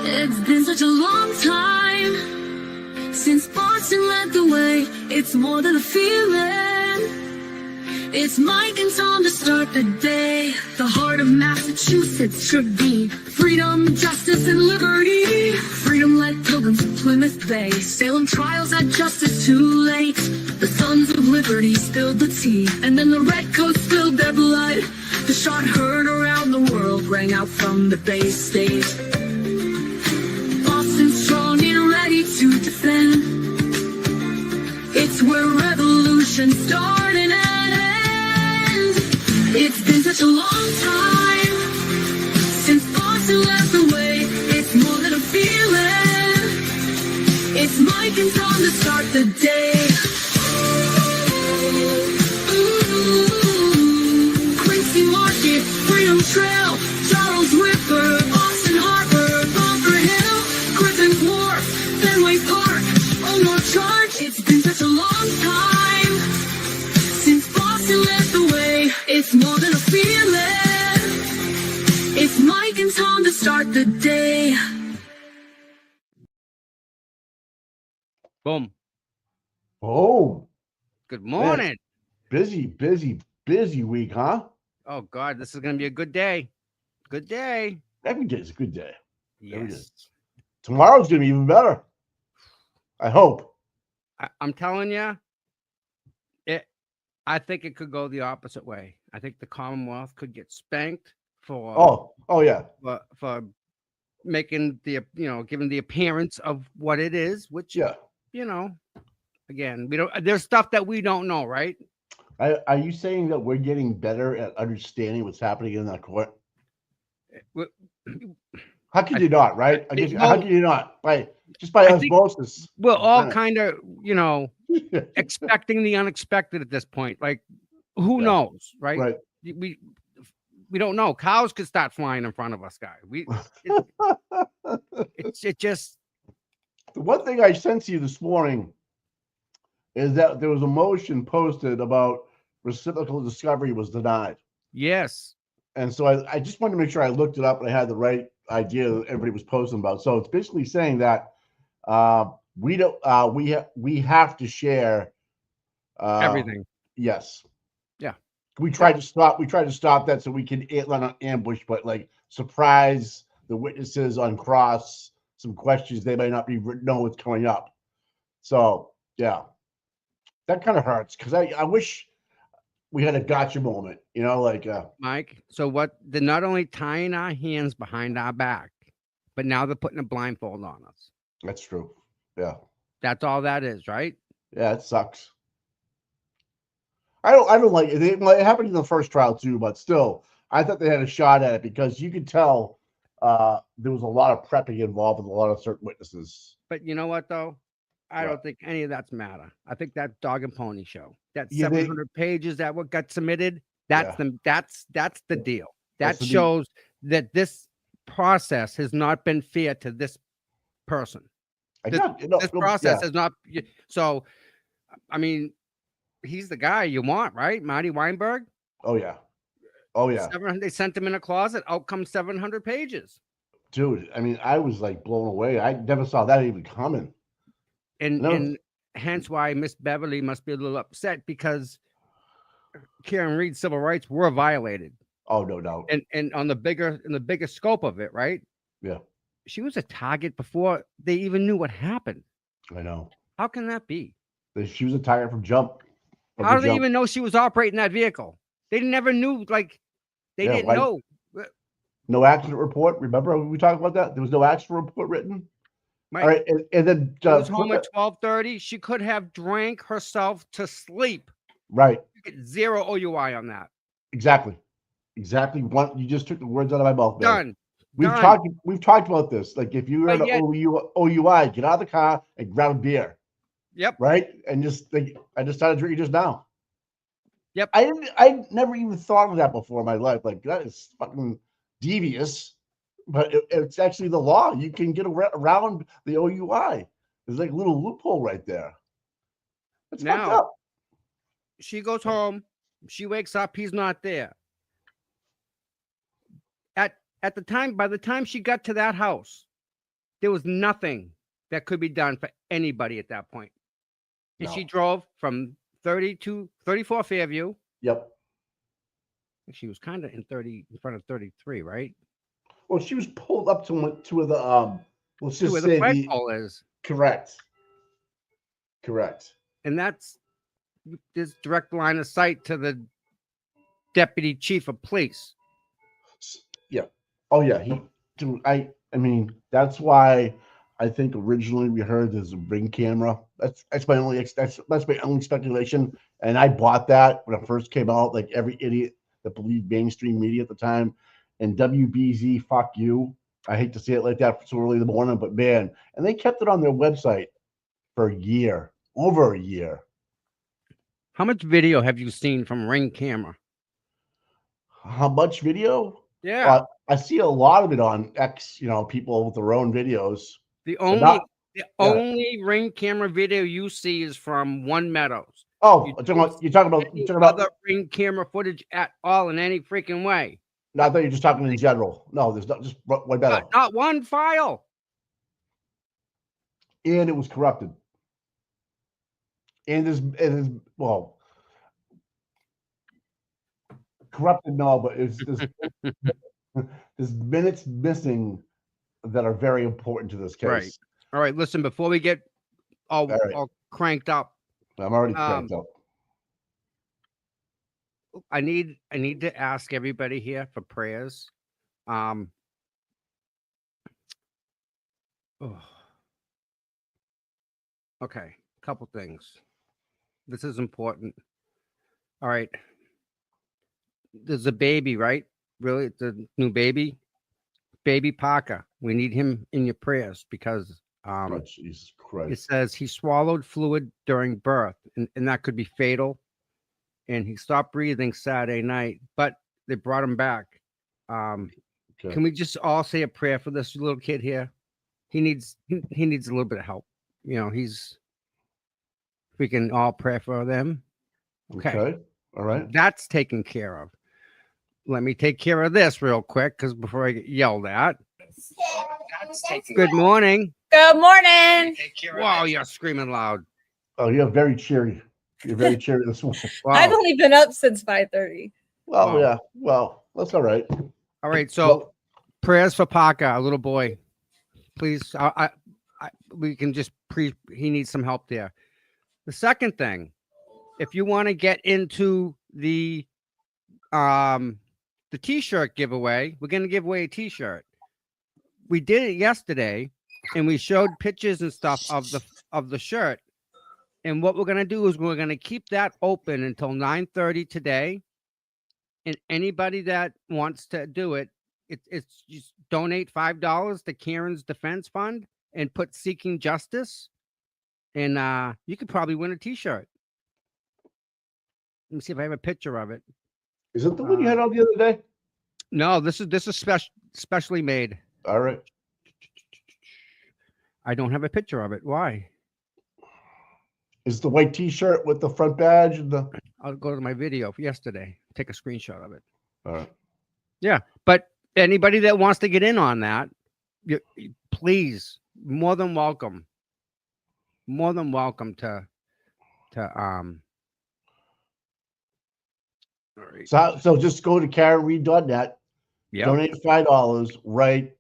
It's been such a long time since Boston led the way. It's more than a feeling. It's Mike and Tom to start the day. The heart of Massachusetts should be freedom, justice, and liberty. Freedom led pilgrims to Plymouth Bay. Salem trials had justice too late. The sons of liberty spilled the tea, and then the redcoats spilled their blood. The shot heard around the world rang out from the Bay State. Boston strong and ready to defend. It's where revolution started and ends. It's been such a long time since Boston led the way. It's more than a feeling. It's Mike and Tom to start the day. Quincy Market, Freedom Trail, Charles River, Boston Harbor, Bunker Hill, Griffin's Wharf, Fenway Park, Omar Charge. It's been such a long time since Boston led the way. It's more than a feeling. It's Mike and Tom to start the day. Boom. Oh, Good morning. busy week, huh? Oh God, this is gonna be a good day. Good day. Every day is a good day. Every day. Yes. Tomorrow's gonna be even better. I hope. I'm telling you, I think it could go the opposite way. I think the Commonwealth could get spanked for Oh yeah. for making the giving the appearance of what it is, which Yeah. Again, we don't. There's stuff that we don't know, right? Are you saying that we're getting better at understanding what's happening in that court? How could you not, right? I guess, how could you not? Just by osmosis. We're all kind of, expecting the unexpected at this point. Like, who knows, right? Right. We don't know. Cows could start flying in front of us, guy. It just. The one thing I sent to you this morning is that there was a motion posted about reciprocal discovery was denied. Yes. And so I just wanted to make sure I looked it up and I had the right idea that everybody was posting about. So it's basically saying that we have to share Everything. Yes. Yeah. We tried to stop that so we can let an ambush, but like surprise the witnesses on cross some questions they might not know what's coming up. So yeah, that kind of hurts because I wish we had a gotcha moment, Mike. So what? They're not only tying our hands behind our back, but now they're putting a blindfold on us. That's true. Yeah. That's all that is, right? Yeah, it sucks. I don't like it. It happened in the first trial too, but still, I thought they had a shot at it because you could tell there was a lot of prepping involved with a lot of certain witnesses. But you know what, though? I don't think any of that's matter. I think that dog and pony show, that Yeah, 700 pages that what got submitted, that's the deal. That That's shows that this process has not been fair to this person. This process has not. So, I mean, he's the guy you want, right? Marty Weinberg. Oh yeah. 700, they sent him in a closet. Out comes 700 pages. Dude, I mean, I was like blown away. I never saw that even coming. And hence why Miss Beverly must be a little upset because Karen Reed's civil rights were violated. Oh, no doubt. And on the bigger scope of it, right? Yeah. She was a target before they even knew what happened. I know. How can that be? She was a target from jump. How do they even know she was operating that vehicle? They never knew. Like they didn't know. No accident report. Remember we talked about that? There was no accident report written. Right. All right, and then she was home at 12:30. She could have drank herself to sleep. Right. You get 0 OUI on that. Exactly. You just took the words out of my mouth. Man. Done. We've talked about this. Like if you're in an OUI, get out of the car and grab a beer. Yep. Right. And I just started drinking just now. Yep. I never even thought of that before in my life. Like that is fucking devious. But it's actually the law. You can get around the OUI. There's like a little loophole right there. It's fucked up. She goes home. She wakes up. He's not there. By the time she got to that house, There was nothing that could be done for anybody at that point. And she No. drove from 30 to 34 Fairview. Yep. She was kind of in front of 33, right? Well, she was pulled up to where the let's just where say the flagpole is. Correct. And that's this direct line of sight to the deputy chief of police. Yeah. Oh yeah. I mean, that's why I think originally we heard there's a ring camera. That's my only speculation. And I bought that when it first came out, like every idiot that believed mainstream media at the time. And WBZ, fuck you. I hate to say it like that so early in the morning, but man, and they kept it on their website for a year, over a year. How much video have you seen from ring camera? How much video? Yeah. I see a lot of it on X, people with their own videos. The only ring camera video you see is from One Meadows. Oh, you're talking about other ring camera footage at all in any freaking way. No, I thought you were just talking in general. No, there's not just One Meadow. Not one file. And it was corrupted. And there's well, corrupted, no, but there's minutes missing that are very important to this case. Right. All right. Listen, before we get all cranked up, I'm already cranked up. I need to ask everybody here for prayers. Okay, couple things. This is important. All right. There's a baby, right? Really? It's a new baby? Baby Parker. We need him in your prayers because Oh, Jesus Christ. it says he swallowed fluid during birth, and that could be fatal. And he stopped breathing Saturday night, but they brought him back. Okay. Can we just all say a prayer for this little kid here? He needs a little bit of help. We can all pray for them. Okay. All right. That's taken care of. Let me take care of this real quick because before I get yelled at. Good morning. Good morning. Wow, you're screaming loud. Oh, you're very cheery. You're very cheery this morning. Wow. I've only been up since 5:30. Well, Wow. yeah. Well, that's all right. All right. So prayers for Parker, a little boy. Please, we can just he needs some help there. The second thing, if you want to get into the t-shirt giveaway, we're going to give away a t-shirt. We did it yesterday and we showed pictures and stuff of the shirt. And what we're going to do is we're going to keep that open until 9:30 today. And anybody that wants to do it, it's just donate $5 to Karen's Defense Fund and put Seeking Justice. And you could probably win a t-shirt. Let me see if I have a picture of it. Is it the one you had on the other day? No, this is specially made. All right. I don't have a picture of it. Why? Is the white t-shirt with the front badge and the I'll go to my video for yesterday. Take a screenshot of it. all right. Yeah, but anybody that wants to get in on that, please, more than welcome. More than welcome to all right. So just go to KarenReed.net, donate $5, write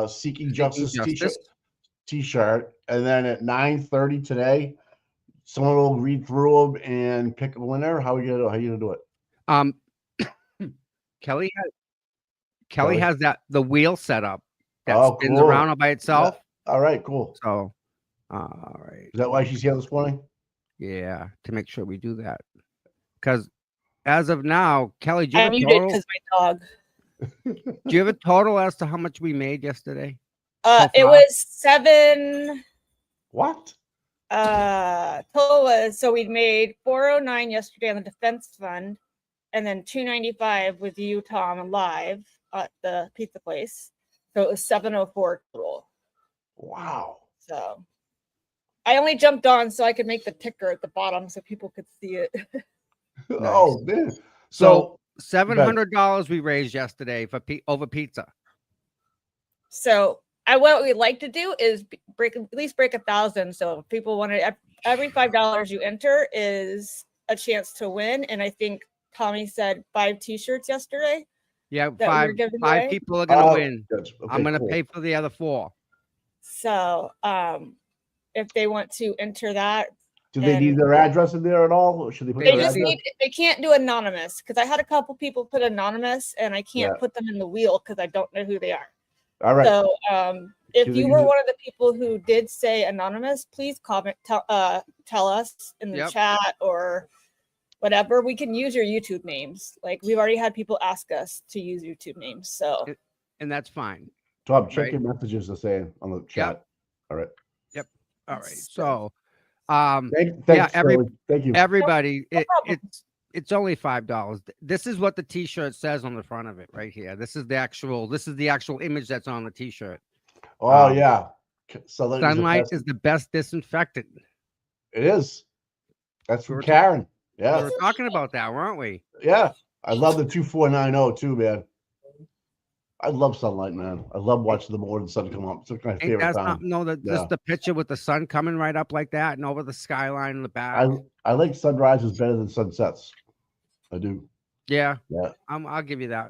Seeking Justice t-shirt, and then at 9:30 today, someone will read through them and pick a winner. How are you gonna do it? Kelly has the wheel set up that spins cool. around by itself. Yeah. All right, cool. So all right. Is that why she's here this morning? Yeah, to make sure we do that. Because as of now, Kelly, do you have a muted total? because my dog. Do you have a total as to how much we made yesterday? It was 7. What? Total was, so we made 409 yesterday on the defense fund, and then 295 with you, Tom, live at the pizza place. So it was 704 total. Wow. So I only jumped on so I could make the ticker at the bottom so people could see it. Nice. Oh man. So $700 we raised yesterday for over pizza. So what we'd like to do is at least break 1,000. So if people want to, every $5 you enter is a chance to win. And I think Tommy said 5 T-shirts yesterday. Yeah, five people are gonna win. Okay, I'm gonna pay for the other 4. So if they want to enter that, do they need their address in there at all? Or should they put they can't do anonymous, because I had a couple people put anonymous and I can't put them in the wheel because I don't know who they are. All right. So if you were one of the people who did say anonymous, please comment, tell us in the chat or whatever. We can use your YouTube names. Like, we've already had people ask us to use YouTube names. So, and that's fine. Tom, check your messages to say on the chat. Yep. All right. Yep. All right. So, thank you, everybody. It's only $5. This is what the T-shirt says on the front of it, right here. This is the actual image that's on the T-shirt. Oh yeah. Sunlight is the best disinfectant. It is. That's from Karen. Yeah. We were talking about that, weren't we? Yeah. I love the 2490 too, man. I love sunlight, man. I love watching the morning sun come up. It's my favorite time. Just the picture with the sun coming right up like that and over the skyline in the back. I like sunrises better than sunsets. I do. Yeah. Yeah. I'll give you that.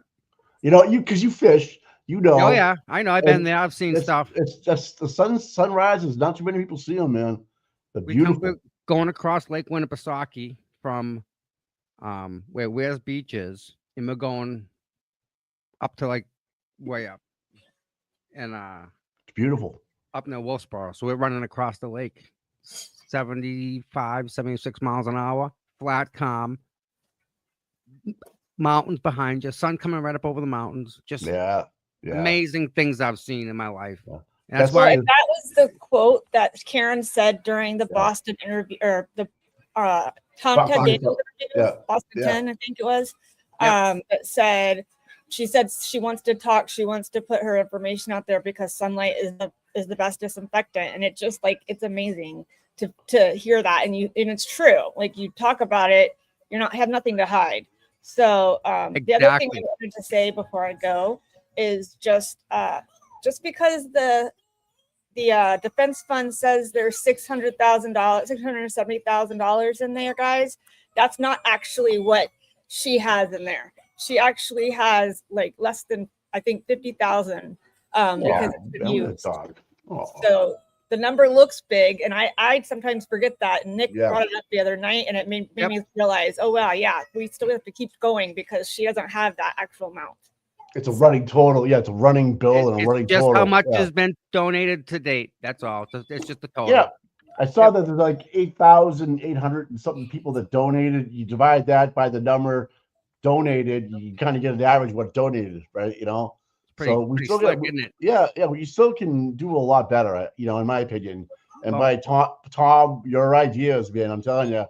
You know, because you fish, you know. Oh yeah, I know. I've been there. I've seen stuff. It's just the sunrises. Not too many people see them, man. They're beautiful. We're going across Lake Winnipesaukee from where Ware's Beach is, and we're going up to like way up, and it's beautiful up near Wolfsboro. So we're running across the lake, 75, 76 miles an hour, flat, calm. Mountains behind you, sun coming right up over the mountains. Just amazing things I've seen in my life. Yeah. That's why that was the quote that Karen said during the Boston interview, or the Tom Ted Daniels interview, Boston 10, I think it was. That said, she said she wants to talk. She wants to put her information out there because sunlight is the best disinfectant, and it just it's amazing to hear that, and it's true. Like, you talk about it, have nothing to hide. So the other thing I wanted to say before I go is just because the defense fund says there's $670,000 in there, guys, that's not actually what she has in there. She actually has like less than, I think, 50,000 because it's been used. So the number looks big, and I sometimes forget that. And Nick brought it up the other night, and it made me realize, oh wow, we still have to keep going because she doesn't have that actual amount. It's a running total. Yeah, it's a running bill and a running total. Just how much has been donated to date. That's all. It's just the total. Yeah. I saw that there's like 8,800 and something people that donated. You divide that by the number donated, you kind of get an average of what donated, right? So we still get, isn't it? Yeah, we still can do a lot better, in my opinion. And by Tom, your ideas, man, I'm telling you,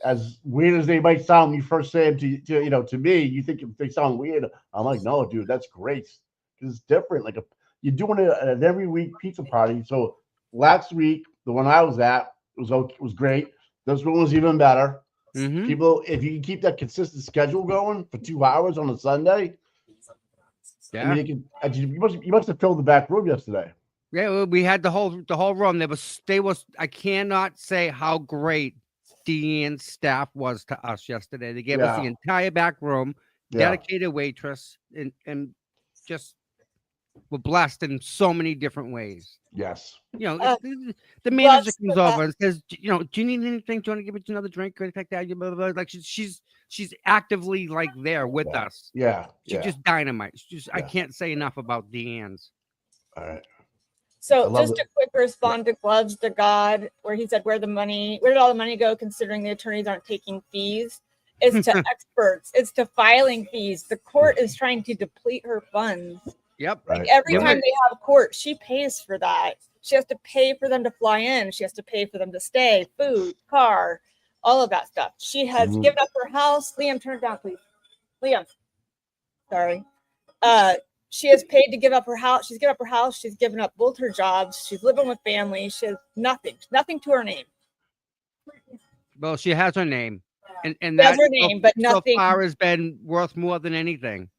as weird as they might sound when you first say them to me, you think if they sound weird. I'm like, no, dude, that's great. Because it's different. Like you're doing it at an every week pizza party. So last week, the one I was at, was great. This one was even better. Mm-hmm. People, if you can keep that consistent schedule going for 2 hours on a Sunday, I mean, you must have filled the back room yesterday. Yeah, we had the whole room. They was. I cannot say how great Deanne's staff was to us yesterday. They gave us the entire back room, dedicated waitress, and just were blessed in so many different ways. Yes. The manager comes over and says, do you need anything? Do you want to give it another drink or anything like that? Like she's actively like there with us. Yeah. She's just dynamite. I can't say enough about Deanne's. All right. So just a quick respond to Gloves to God, where he said, where did all the money go considering the attorneys aren't taking fees? It's to experts. It's to filing fees. The court is trying to deplete her funds. Yep. Like every time they have court, she pays for that. She has to pay for them to fly in. She has to pay for them to stay, food, car, all of that stuff. She has given up her house. Liam, turn it down, please. Liam. Sorry. She has paid to give up her house. She's given up her house. She's given up both her jobs. She's living with family. She has nothing to her name. Well, she has her name. And that's her name, but nothing so far has been worth more than anything.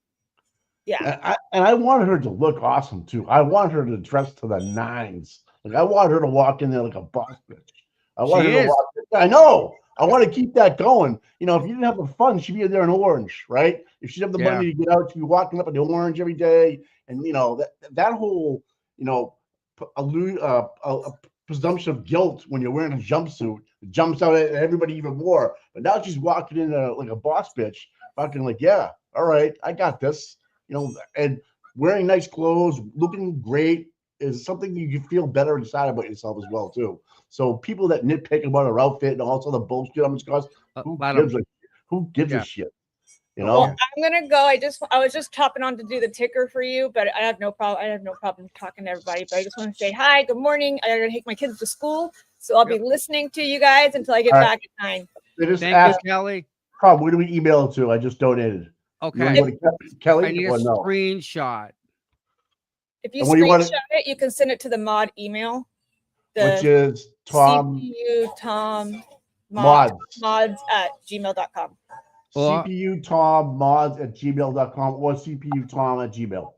Yeah. And I wanted her to look awesome too. I wanted her to dress to the nines. Like I wanted her to walk in there like a boss bitch. I want her to walk. I know. I want to keep that going. You know, if you didn't have the fun, she'd be there in orange, right? If she'd have the money to get out, she'd be walking up in the orange every day. And you know that whole a presumption of guilt when you're wearing a jumpsuit jumps out at everybody even more. But now she's walking in like a boss bitch, fucking like, yeah, all right, I got this. You know, and wearing nice clothes, looking great is something you can feel better inside about yourself as well too. So people that nitpick about her outfit and all this other bullshit on this cause, who gives a shit? You know? Well, I'm gonna go. I was just hopping on to do the ticker for you, but I have no problem talking to everybody. But I just want to say hi, good morning. I gotta take my kids to school, so I'll be listening to you guys until I get back at 9. Thank you, Kelly. Carl, where do we email it to? I just donated. Okay. Kelly, I need a screenshot. If you screenshot it, you can send it to the mod email, which is Tom mods at gmail.com. CPU Tom mods at gmail.com or CPU Tom at gmail.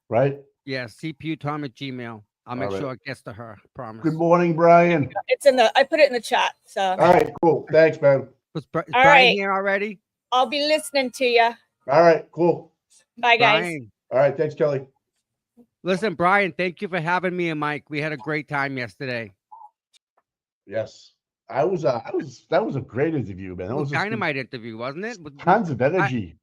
Right? Yeah, CPU Tom at gmail. I'll make sure it gets to her. Promise. Good morning, Brian. It's in I put it in the chat. So all right, cool. Thanks, man. Is Brian here already? I'll be listening to you. All right, cool. Bye, guys. Brian. All right, thanks, Kelly. Listen, Brian, thank you for having me and Mike. We had a great time yesterday. Yes. That was a great interview, man. That was a dynamite interview, wasn't it? With tons of energy.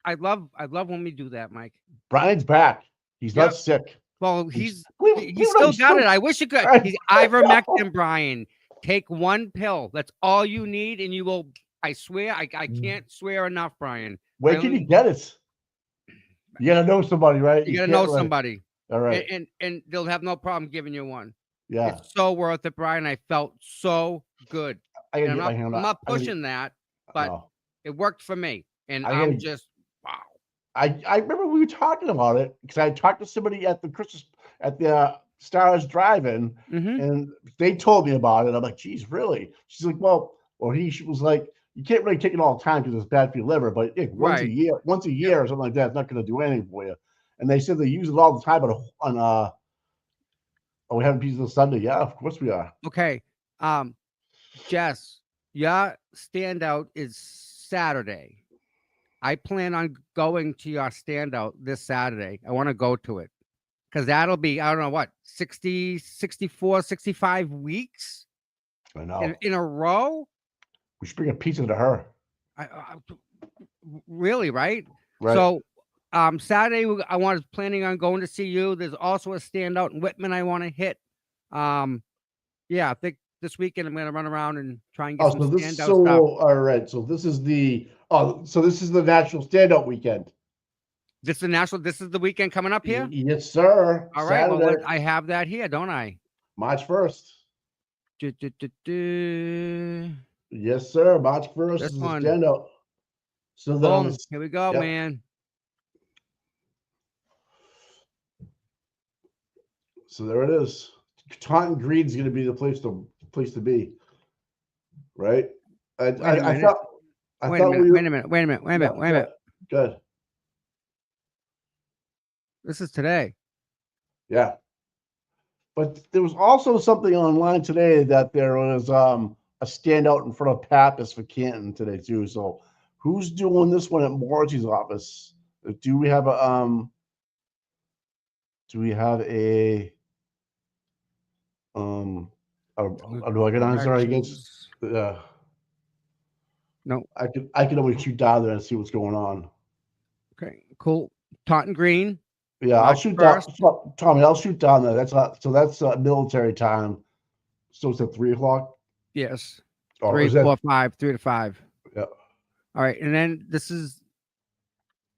I love when we do that, Mike. Brian's back. He's not sick. Well, he's still got it. I wish you could. He's ivermectin, Brian. Take one pill. That's all you need, and you will. I swear, I can't swear enough, Brian. Where can you get it? You gotta know somebody, right? You gotta know somebody. All right. And they'll have no problem giving you one. Yeah. It's so worth it, Brian. I felt so good. I'm not pushing that, but it worked for me. And I'm just wow. I remember we were talking about it because I talked to somebody at the Stars Drive-In, and they told me about it. I'm like, geez, really? She's like, she was like, you can't really take it all the time because it's bad for your liver, but once a year or something like that, it's not going to do anything for you. And they said they use it all the time on we having pizza on Sunday. Yeah, of course we are. Okay. Jess, your standout is Saturday. I plan on going to your standout this Saturday. I want to go to it because that'll be, I don't know what, 60, 64, 65 weeks I know. In a row. We should bring a pizza to her. Really, right? So Saturday, I was planning on going to see you. There's also a standout in Whitman I want to hit. I think this weekend I'm going to run around and try and get some standout stuff. All right. So this is the national standout weekend. This is the weekend coming up here? Yes, sir. All right. Well, I have that here, don't I? March 1st. Yes, sir. March 1st is the standout. So boom. Here we go, man. So there it is. Taunton Green's going to be the place to be, right? Wait a minute. Good. This is today. Yeah. But there was also something online today that there was a standout in front of Pappas for Canton today too. So who's doing this one at Morrissey's office? Do we have a an organizer against no, I can always shoot down there and see what's going on. Okay, cool. Taunton Green. Yeah, I'll shoot down, Tommy. I'll shoot down there. That's military time. So it's at 3:00. Yes. 3, 4, 5, 3 to 5. Yeah. All right, and then this is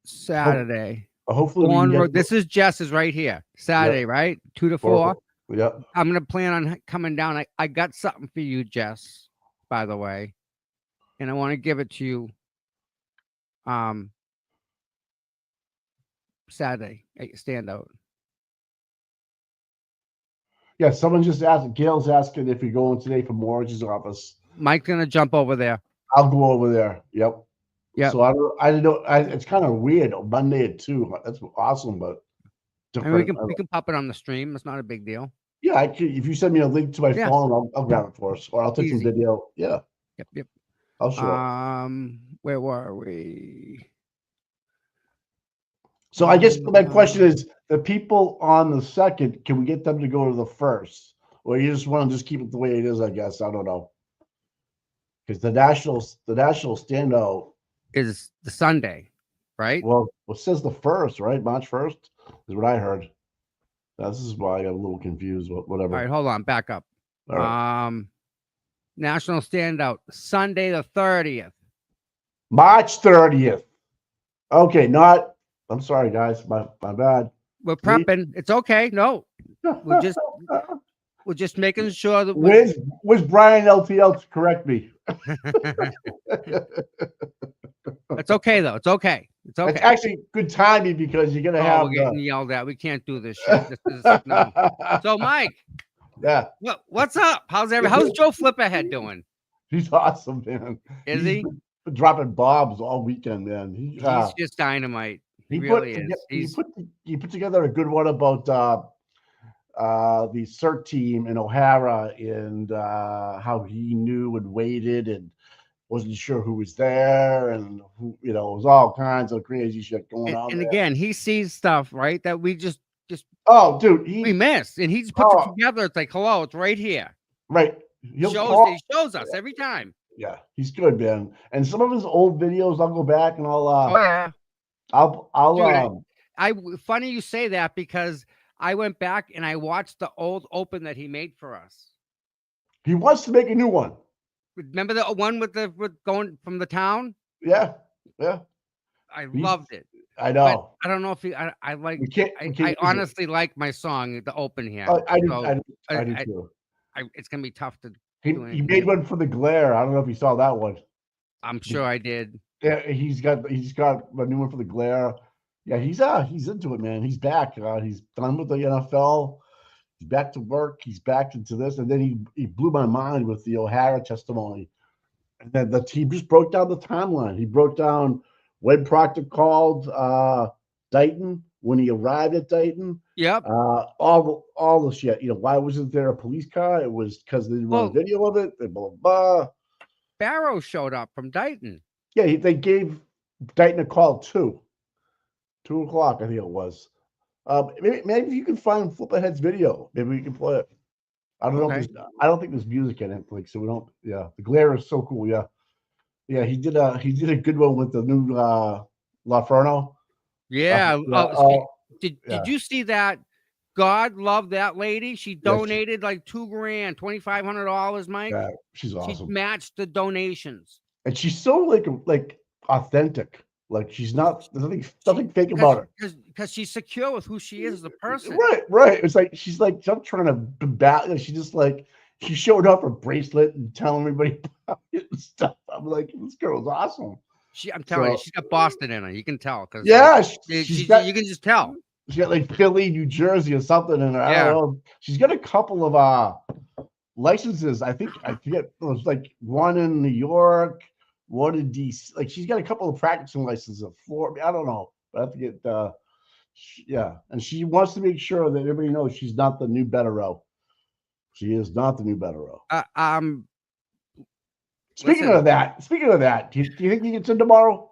Saturday. Hopefully, this is Jess's right here. Saturday, right? 2 to 4. Yeah. I'm gonna plan on coming down. I got something for you, Jess, by the way, and I want to give it to you. Saturday, standout. Yeah, someone just asked. Gail's asking if you're going today for Morris's office. Mike's gonna jump over there. I'll go over there. Yep. Yeah. So I didn't know. It's kind of weird. Monday at 2. That's awesome, but I mean, we can pop it on the stream. It's not a big deal. Yeah, I could. If you send me a link to my Yeah. phone, I'll grab it for us, or I'll take some Easy. video. Yeah. Yep. I'll show it. Where were we? So I guess my question is: the people on the second, can we get them to go to the first, or you just want to just keep it the way it is? I guess I don't know, because the national standout is the Sunday, right? Well, it says the first, right? March 1st is what I heard. This is why I got a little confused. Whatever. All right, hold on, back up. All right. National standout Sunday the 30th. March 30th. Okay, I'm sorry, guys. My bad. We're prepping. It's okay. No, we're just making sure that where's Brian LTL to correct me? It's okay though. It's okay. It's okay. It's actually good timing because you're gonna have. We're getting yelled at. We can't do this shit. This is no. So, Mike. Yeah. What's up? How's Joe Flipperhead doing? He's awesome, man. He's been dropping bombs all weekend, man. He's just dynamite. He really is. He put together a good one about the CERT team in O'Hara and how he knew and waited and wasn't sure who was there, and who, it was all kinds of crazy shit going on. And again, he sees stuff, right, that we just oh, dude, we missed, and he's put it together. It's like, hello, it's right here. Right. He shows us every time. Yeah, he's good, man. And some of his old videos, I'll go back and funny you say that, because I went back and I watched the old open that he made for us. He wants to make a new one. Remember the one with going from the town? Yeah. I loved it. I know. But I don't know if I like. I honestly like my song, the open here. I do too. It's gonna be tough to. He made one for the glare. I don't know if you saw that one. I'm sure I did. Yeah, he's got a new one for the glare. Yeah, he's into it, man. He's back. He's done with the NFL. He's back to work. He's back into this, and then he blew my mind with the O'Hara testimony. And then he just broke down the timeline. He broke down when Proctor called Dighton, when he arrived at Dighton. Yep. All the shit. Why wasn't there a police car? It was because they didn't want a video of it. Blah, blah, blah. Barrow showed up from Dighton. Yeah, they gave Dighton a call 2 o'clock, I think it was. Maybe you can find Flipperhead's video. Maybe we can play it. I don't know. I don't think there's music in it, so we don't. Yeah, the glare is so cool. Yeah. He did a good one with the new LaFerno. Yeah. Did you see that? God love that lady. She donated like $2,000, $2,500, Mike. Yeah, she's awesome. She matched the donations, and she's so like authentic. Like there's nothing fake about her. Because she's secure with who she is as a person. Right. It's like she's like not trying to battle. She just she showed off her bracelet and telling everybody about it and stuff. I'm like, this girl's awesome. I'm telling you, she's got Boston in her. You can tell. Yeah, you can just tell. She got like Philly, New Jersey, or something in her. I don't know. She's got a couple of licenses. I forget. It was like one in New York, one in DC. Like she's got a couple of practicing licenses in Florida. I don't know, but I forget. And she wants to make sure that everybody knows she's not the new Bettero. She is not the new Bettero. Speaking of that, do you think he gets in tomorrow?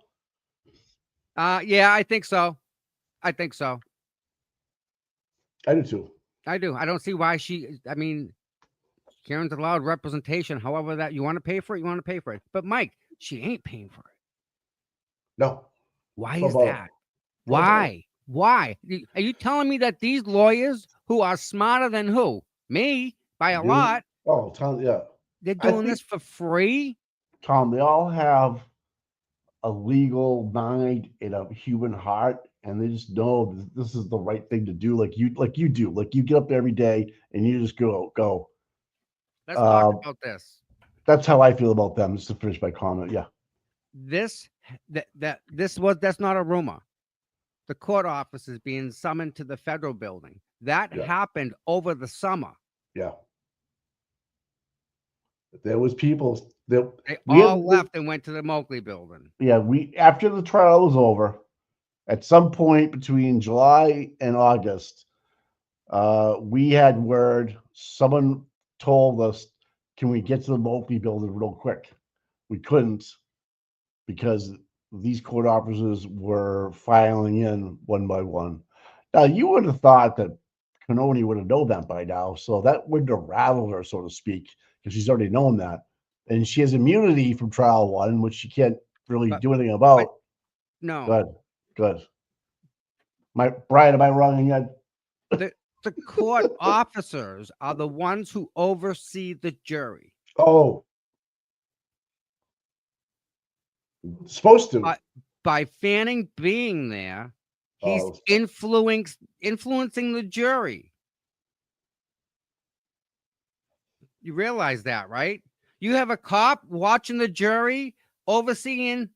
Yeah, I think so. I do too. I do. I don't see why Karen's allowed representation. However, that you want to pay for it, But Mike, she ain't paying for it. No. Why is that? Why? Why? Are you telling me that these lawyers who are smarter than who? Me by a lot. Oh, Tom, yeah. They're doing this for free? Tom, they all have a legal mind and a human heart, and they just know this is the right thing to do. Like you do. Like you get up every day and you just go. Let's talk about this. That's how I feel about them. Just to finish my comment. Yeah. That's not a rumor. The court office is being summoned to the federal building. That happened over the summer. Yeah. There was people that They all left and went to the Moakley building. Yeah, after the trial was over, at some point between July and August, we had word. Someone told us, "Can we get to the Moakley building real quick?" We couldn't because these court officers were filing in one by one. Now, you would have thought that Canoni would have known that by now, so that wouldn't have rattled her, so to speak, because she's already known that. And she has immunity from trial one, which she can't really do anything about. No. Good. Brian, am I wrong again? The court officers are the ones who oversee the jury. Oh. Supposed to. By Fanning being there, he's influencing the jury. You realize that, right? You have a cop watching the jury, overseeing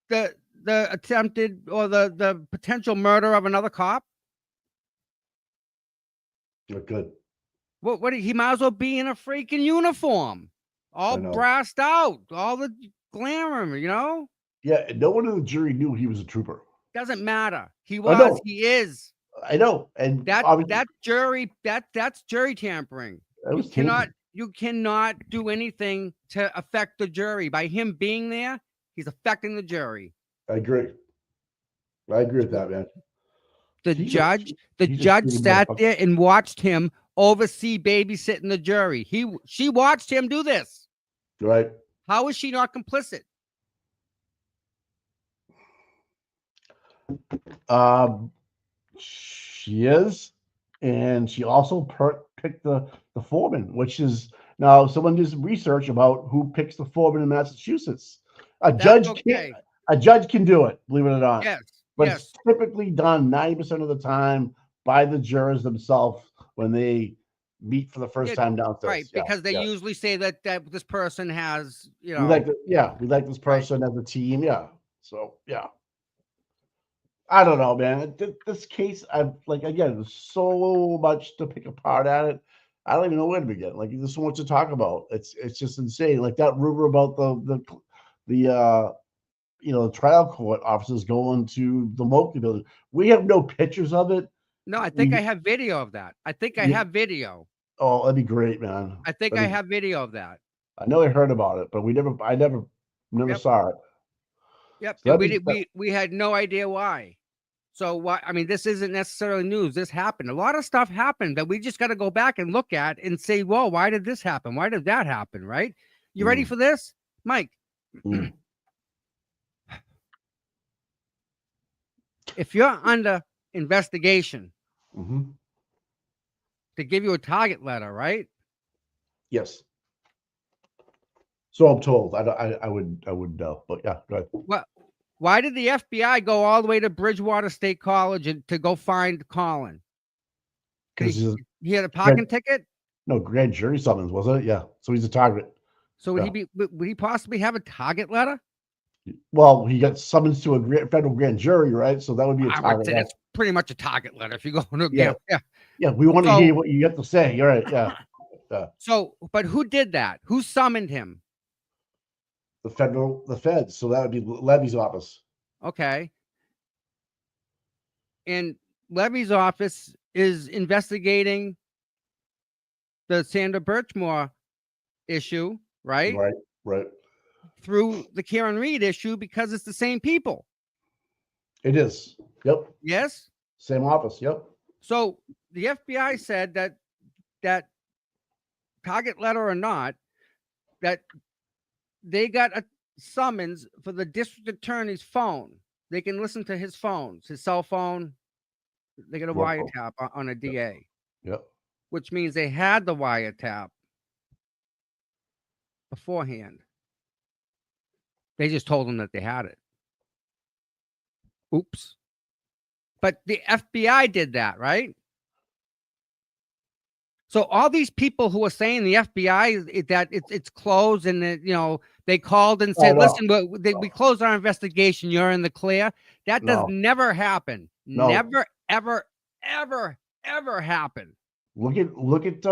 the attempted or the potential murder of another cop. You're good. What he might as well be in a freaking uniform, all brassed out, all the glamour, you know? Yeah, no one in the jury knew he was a trooper. Doesn't matter. He was, he is. I know. And that jury, that's jury tampering. You cannot do anything to affect the jury. By him being there, he's affecting the jury. I agree with that, man. The judge sat there and watched him oversee babysitting the jury. She watched him do this. Right. How is she not complicit? She is, and she also picked the foreman, which is now someone did some research about who picks the foreman in Massachusetts. A judge can do it, believe it or not. Yes. But it's typically done 90% of the time by the jurors themselves when they meet for the first time downstairs. Right, because they usually say that this person has, you know. We like this person as a team. Yeah. So, yeah. I don't know, man. This case, again, there's so much to pick apart at it. I don't even know where to begin. Like, there's so much to talk about. It's just insane. Like that rumor about the trial court officers going to the Moakley building. We have no pictures of it. No, I think I have video of that. I think I have video. Oh, that'd be great, man. I think I have video of that. I know I heard about it, but I never saw it. Yep. So we had no idea why. So why? I mean, this isn't necessarily news. This happened. A lot of stuff happened that we just got to go back and look at and say, well, why did this happen? Why did that happen? Right? You ready for this, Mike? If you're under investigation, to give you a target letter, right? Yes. So I'm told. I would know, but yeah, go ahead. What? Why did the FBI go all the way to Bridgewater State College and to go find Colin? Because he had a parking ticket? No, grand jury summons, wasn't it? Yeah. So he's a target. So would he possibly have a target letter? Well, he got summons to a federal grand jury, right? So that would be a target. I would say that's pretty much a target letter if you go to yeah. We want to hear what you have to say. You're right. Yeah. So, but who did that? Who summoned him? The feds. So that would be Levy's office. Okay. And Levy's office is investigating the Sandra Birchmore issue, right? Right. Through the Karen Reed issue because it's the same people. It is. Yep. Yes. Same office. Yep. So the FBI said that target letter or not, that they got a summons for the district attorney's phone. They can listen to his phones, his cell phone. They get a wiretap on a DA. Yep. Which means they had the wiretap beforehand. They just told them that they had it. Oops. But the FBI did that, right? So all these people who are saying the FBI that it's closed and that, they called and said, listen, we closed our investigation. You're in the clear. That does never happen. No. Never, ever, ever, ever happen. Look at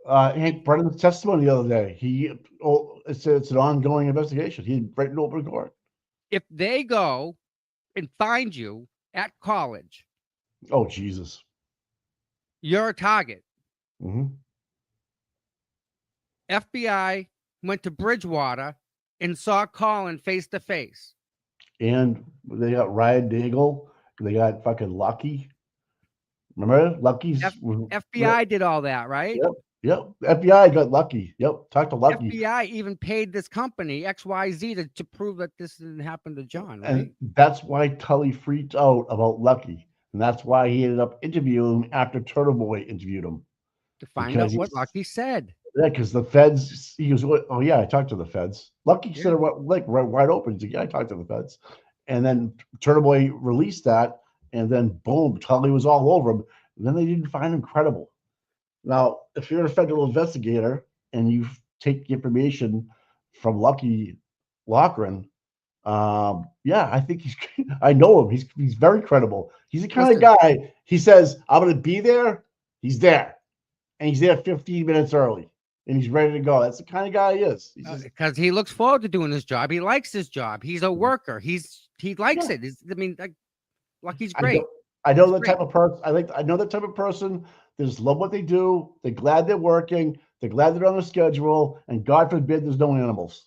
Hank Brennan's testimony the other day. It's an ongoing investigation. He's right in open court. If they go and find you at college, oh Jesus, you're a target. Mm-hmm. FBI went to Bridgewater and saw Colin face to face. And they got Ryan Daigle. They got fucking Lucky. Remember Lucky's FBI did all that, right? Yep. FBI got Lucky. Yep. Talk to Lucky. FBI even paid this company XYZ to prove that this didn't happen to John, right? And that's why Tully freaked out about Lucky, and that's why he ended up interviewing him after Turtle Boy interviewed him to find out what Lucky said. Yeah, because the feds. He goes, "Oh yeah, I talked to the feds." Lucky said it like right wide open. He's like, "Yeah, I talked to the feds," and then Turtle Boy released that, and then boom, Tully was all over him. And then they didn't find him credible. Now, if you're a federal investigator and you take information from Lucky Loughran, yeah, I think I know him. He's very credible. He's the kind of guy. He says, "I'm going to be there." He's there, and he's there 15 minutes early, and he's ready to go. That's the kind of guy he is. Because he looks forward to doing his job. He likes his job. He's a worker. He likes it. Lucky's great. I know that type of person. I know that type of person. They just love what they do. They're glad they're working. They're glad they're on the schedule. And God forbid there's no animals.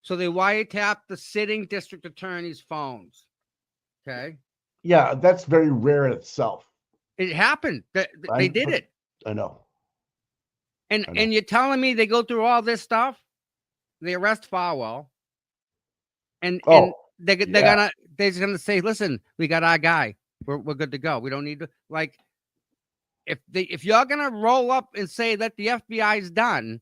So they wiretapped the sitting district attorney's phones. Okay. Yeah, that's very rare in itself. It happened. They did it. I know. And you're telling me they go through all this stuff? They arrest Farwell. And they're gonna say, listen, we got our guy. We're good to go. We don't need to if you're gonna roll up and say that the FBI's done,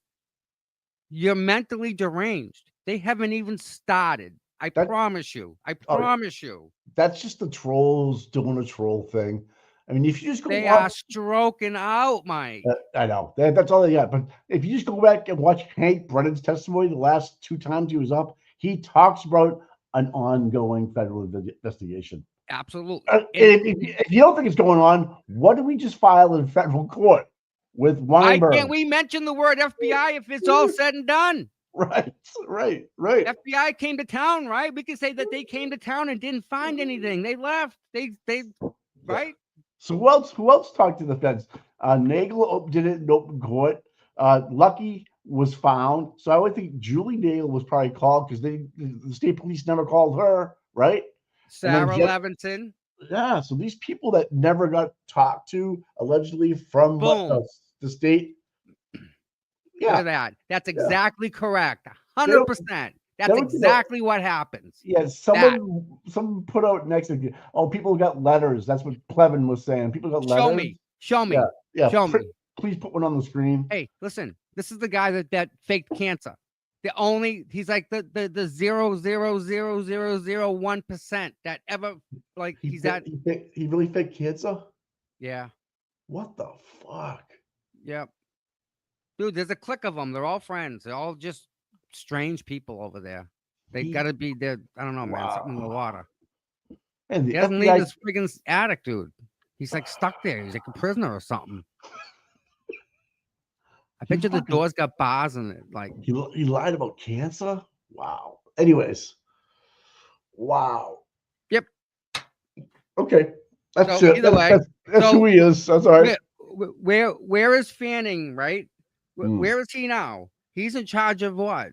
you're mentally deranged. They haven't even started. I promise you. That's just the trolls doing a troll thing. I mean, if you just go, they are stroking out, Mike. I know that's all they got. But if you just go back and watch Hank Brennan's testimony, the last 2 times he was up, he talks about an ongoing federal investigation. Absolutely. If you don't think it's going on, what did we just file in federal court with Weinberg? Why can't we mention the word FBI if it's all said and done? Right. FBI came to town, right? We can say that they came to town and didn't find anything. They left. They right? So who else talked to the feds? Nagel did it in open court. Lucky was found. So I would think Julie Nagel was probably called because the state police never called her, right? Sarah Levinson. Yeah, so these people that never got talked to, allegedly from the state. Yeah. Look at that. That's exactly correct. 100%. That's exactly what happens. Yeah, someone put out next to you. Oh, people got letters. That's what Plevin was saying. People got letters. Show me. Yeah. Show me. Please put one on the screen. Hey, listen. This is the guy that faked cancer. He's like the 0.00001% that ever he really faked cancer. Yeah. What the fuck? Yep. Dude, there's a clique of them. They're all friends. They're all just strange people over there. They gotta be there. I don't know, man. Something in the water. And he doesn't leave this friggin' attic, dude. He's like stuck there. He's like a prisoner or something. I bet you the door's got bars in it. Like he lied about cancer. Wow. Anyways. Wow. Yep. Okay. That's it. Either way, that's who he is. That's all right. Where is Fanning, right? Where is he now? He's in charge of what?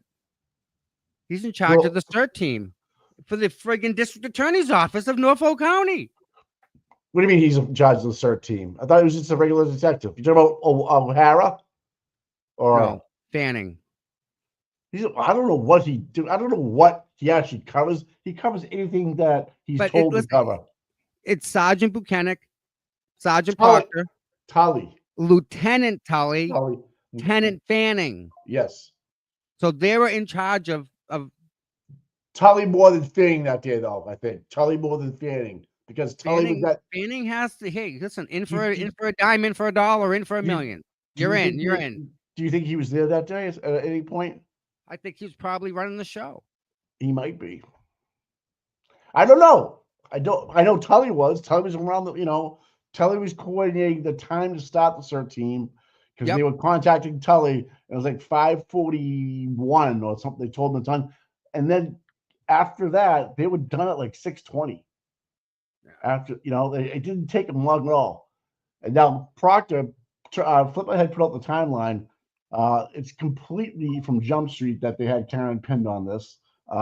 He's in charge of the CERT team for the friggin' district attorney's office of Norfolk County. What do you mean he's in charge of the CERT team? I thought he was just a regular detective. You talking about O'Hara? Or no, Fanning. I don't know what he do. I don't know what he actually covers. He covers anything that he's told to cover. It's Sergeant Buchanan, Sergeant Proctor, Tully, Lieutenant Tully, Lieutenant Fanning. Yes. So they were in charge of Tully more than Fanning that day, though. I think Tully more than Fanning because Tully Fanning has to. Hey, listen, in for a dime, in for a dollar, in for a million. You're in. Do you think he was there that day at any point? I think he was probably running the show. He might be. I don't know. I know Tully was. Tully was around Tully was coordinating the time to start the CERT team because they were contacting Tully. It was like 5:41 or something. They told them the time, and then after that, they were done at like 6:20. After it didn't take them long at all. And now Proctor, Flip had put out the timeline. It's completely from Jump Street that they had Karen pinned on this.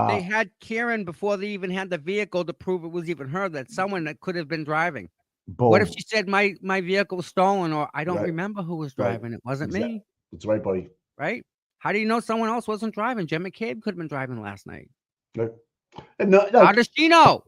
They had Karen before they even had the vehicle to prove it was even her, that someone that could have been driving. Boom. What if she said my vehicle was stolen, or I don't remember who was driving? It wasn't me. That's right, buddy. Right? How do you know someone else wasn't driving? Jim McCabe could have been driving last night. Right. And how does she know?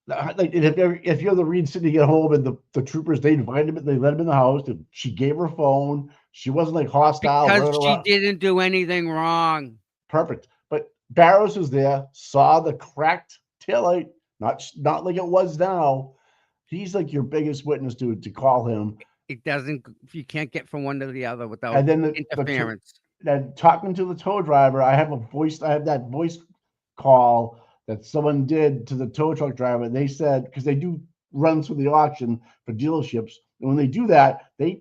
Like if you're the Reed sitting at home and the troopers, they invited him, they let him in the house. And she gave her phone. She wasn't like hostile because she didn't do anything wrong. Perfect. But Barrows was there, saw the cracked taillight, not like it was now. He's like your biggest witness, dude, to call him. It doesn't. You can't get from one to the other without interference. Then talking to the tow driver, I have that voice call that someone did to the tow truck driver. They said, because they do runs for the auction for dealerships, and when they do that, they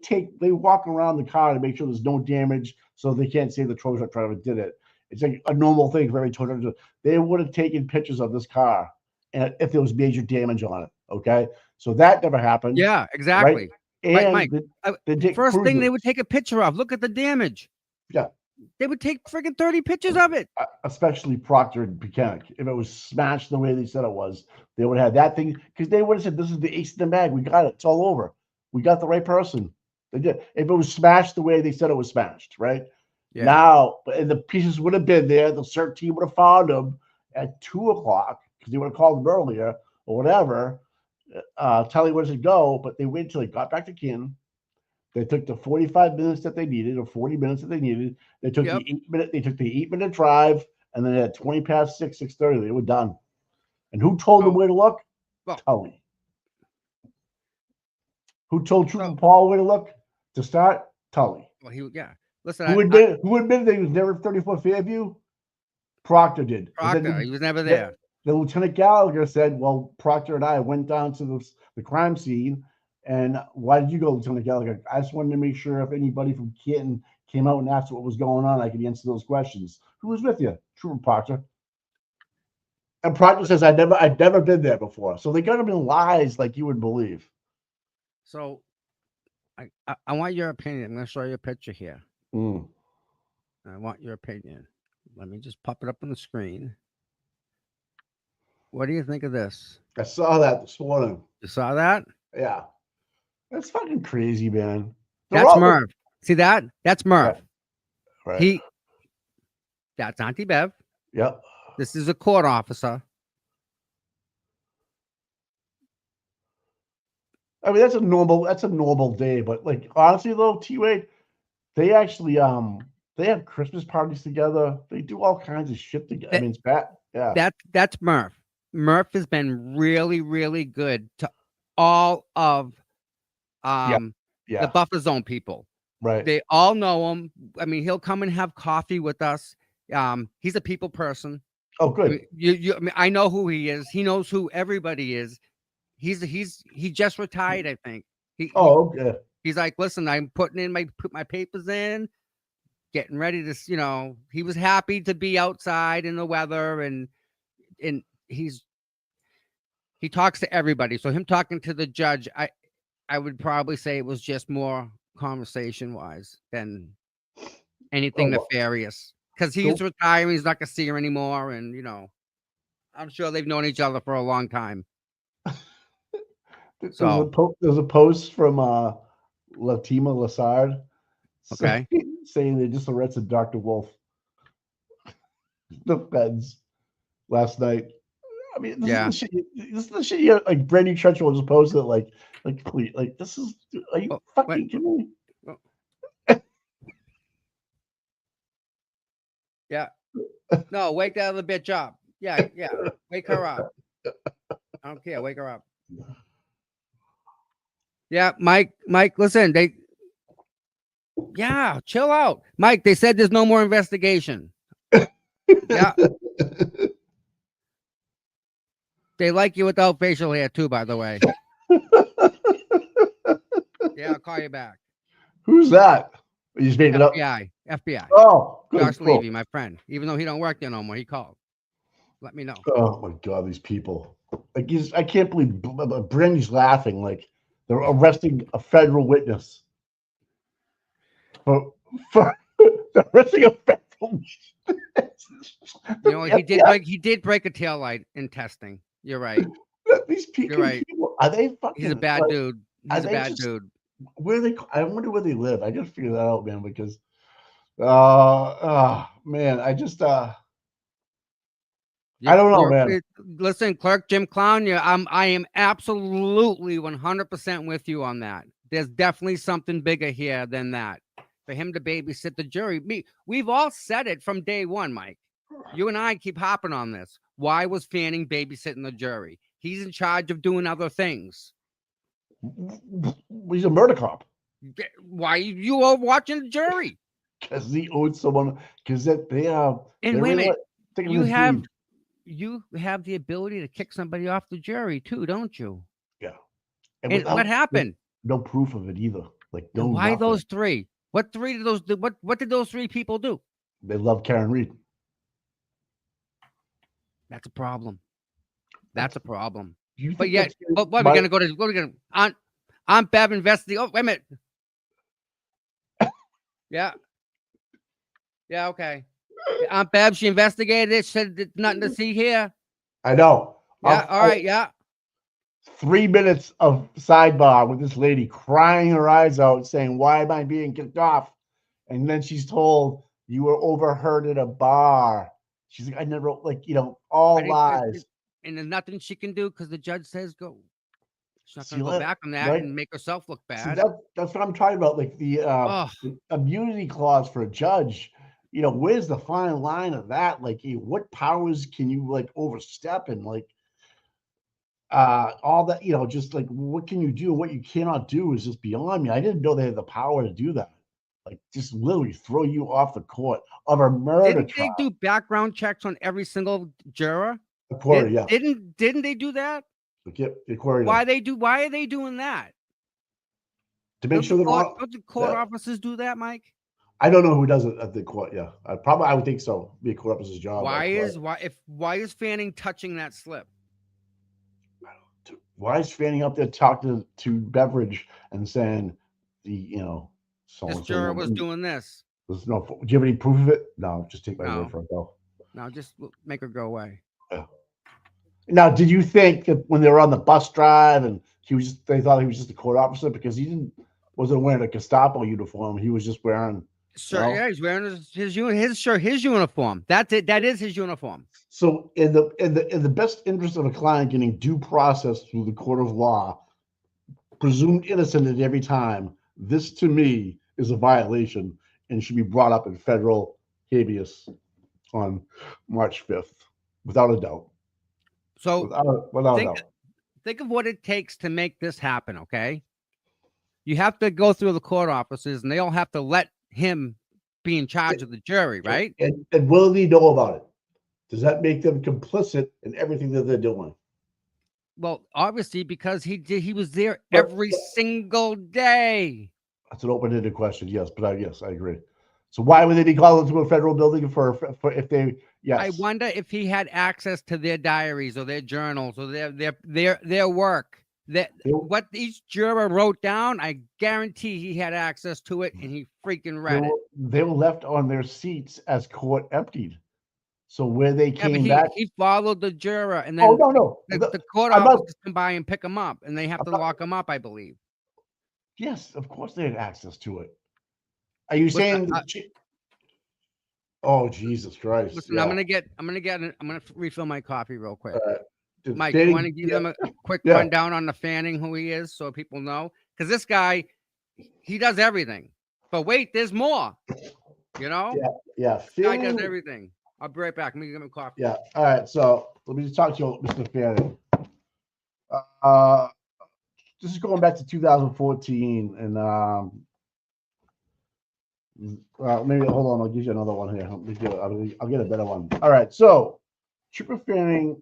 walk around the car to make sure there's no damage, so they can't say the tow truck driver did it. It's like a normal thing for every tow truck driver. They would have taken pictures of this car, and if there was major damage on it. Okay, so that never happened. Yeah, exactly. Right? And Mike, the first thing they would take a picture of. Look at the damage. Yeah. They would take friggin' 30 pictures of it. Especially Proctor and Buchanan. If it was smashed the way they said it was, they would have that thing, because they would have said, this is the ace in the bag. We got it. It's all over. We got the right person. They did. If it was smashed the way they said it was smashed, right? Yeah. Now, and the pieces would have been there. The CERT team would have found them at 2:00 because they would have called them earlier or whatever. Tell you where to go, but they waited until they got back to Canton. They took the 45 minutes that they needed, or 40 minutes that they needed. They took the 8-minute. They took the 8-minute drive, and then at 20 past 6, 6:30, they were done. And who told them where to look? Tully. Who told Trooper Paul where to look to start? Tully. Well, Listen, who admitted they was never 34 Fairview? Proctor did. Proctor, he was never there. The Lieutenant Gallagher said, well, Proctor and I went down to the crime scene. And why did you go, Lieutenant Gallagher? I just wanted to make sure if anybody from Canton came out and asked what was going on, I could answer those questions. Who was with you? Trooper Proctor. And Proctor says, I'd never been there before. So they got him in lies like you would believe. So I want your opinion. I'm going to show you a picture here. I want your opinion. Let me just pop it up on the screen. What do you think of this? I saw that this morning. You saw that? Yeah. That's fucking crazy, man. That's Merv. See that? That's Merv. Right. That's Auntie Bev. Yep. This is a court officer. I mean, that's a normal day, but like honestly though, T-Wade, they actually they have Christmas parties together. They do all kinds of shit together. I mean, it's bad. Yeah. That's Murph. Murph has been really, really good to all of the buffer zone people. Right. They all know him. I mean, he'll come and have coffee with us. He's a people person. Oh, good. I mean, I know who he is. He knows who everybody is. He just retired, I think. Okay. He's like, listen, I'm put my papers in, getting ready to, he was happy to be outside in the weather, and he talks to everybody. So him talking to the judge, I would probably say it was just more conversation wise than anything nefarious, because he's retiring. He's not gonna see her anymore, and I'm sure they've known each other for a long time. There's a post from Latima Lassard, saying they just arrested Dr. Wolf, the feds, last night. I mean, this is the shit. Like Brady Churchill just posted like please, like this is. Are you fucking kidding me? Yeah. No, wake that other bitch up. Yeah. Wake her up. I don't care. Wake her up. Yeah, Mike, listen, chill out. Mike, they said there's no more investigation. Yeah. They like you without facial hair too, by the way. Yeah, I'll call you back. Who's that? You just made it up. FBI. Oh, good. Josh Levy, my friend. Even though he don't work there no more, he called. Let me know. Oh my God, these people! Like, I can't believe Brandy's laughing. Like, they're arresting a federal witness for arresting a federal. You know, he did break a tail light in testing. You're right. These people, You're right. Are they fucking? He's a bad dude. He's a bad dude. Where they? I wonder where they live. I gotta figure that out, man. Because, man, I just I don't know, man. Listen, Clerk Jim Clown, I am absolutely 100% with you on that. There's definitely something bigger here than that. For him to babysit the jury. We've all said it from day one, Mike. You and I keep hopping on this. Why was Fanning babysitting the jury? He's in charge of doing other things. He's a murder cop. Why you are watching the jury? Because he owed someone. Because they are. And wait a minute, you have the ability to kick somebody off the jury too, don't you? Yeah. And what happened? No proof of it either. Like, no. Why those three? What three did those? What did those three people do? They love Karen Reed. That's a problem. That's a problem. But yet, what are we gonna go to? What are we gonna? Aunt Bev investigate. Oh, wait a minute. Yeah. Yeah. Okay. Aunt Bev, she investigated it. Said there's nothing to see here. I know. Yeah. All right. Yeah. 3 minutes of sidebar with this lady crying her eyes out, saying, "Why am I being kicked off?" And then she's told, "You were overheard at a bar." She's like, "I never, like, all lies." And there's nothing she can do because the judge says go. She's not going to go back on that and make herself look bad. See, that's what I'm talking about. Like the immunity clause for a judge. Where's the fine line of that? Like, what powers can you overstep and all that? Just like what can you do? What you cannot do is just beyond me. I didn't know they had the power to do that. Like, just literally throw you off the court of a murder trial. They do background checks on every single juror? Yeah. Didn't they do that? Why are they doing that? To make sure don't the court officers do that, Mike? I don't know who does it at the court. Yeah, I would think so. Be a court officer's job. Why is Fanning touching that slip? Why is Fanning up there talking to Beveridge and saying this juror was doing this? There's no. Do you have any proof of it? No, just take my word for it, though. No, just make her go away. Yeah. Now, did you think that when they were on the bus drive and they thought he was just a court officer because he wasn't wearing a Gestapo uniform? He was just wearing. Yeah, he's wearing his uniform. That's it. That is his uniform. So, in the best interest of a client getting due process through the court of law, presumed innocent at every time, this to me is a violation and should be brought up in federal habeas on March 5th, without a doubt. So without a doubt. Think of what it takes to make this happen, okay? You have to go through the court offices, and they all have to let him be in charge of the jury, right? And will they know about it? Does that make them complicit in everything that they're doing? Well, obviously, because he was there every single day. That's an open-ended question, yes, but yes, I agree. So why would they be called into a federal building for if they? Yes, I wonder if he had access to their diaries or their journals or their work. What each juror wrote down, I guarantee he had access to it, and he freaking read it. They were left on their seats as court emptied. So where they came back, he followed the juror, and then the court officers come by and pick him up, and they have to lock him up, I believe. Yes, of course they had access to it. Are you saying? Oh, Jesus Christ! Listen, yeah. I'm gonna refill my coffee real quick. Mike, you want to give them a quick rundown on the Fanning, who he is, so people know? Because this guy, he does everything. But wait, there's more. Yeah. This guy does everything. I'll be right back. Let me get my coffee. Yeah. All right. So let me just talk to you, Mr. Fanning. This is going back to 2014, and maybe hold on. I'll give you another one here. I'll get a better one. All right. So Trooper Fanning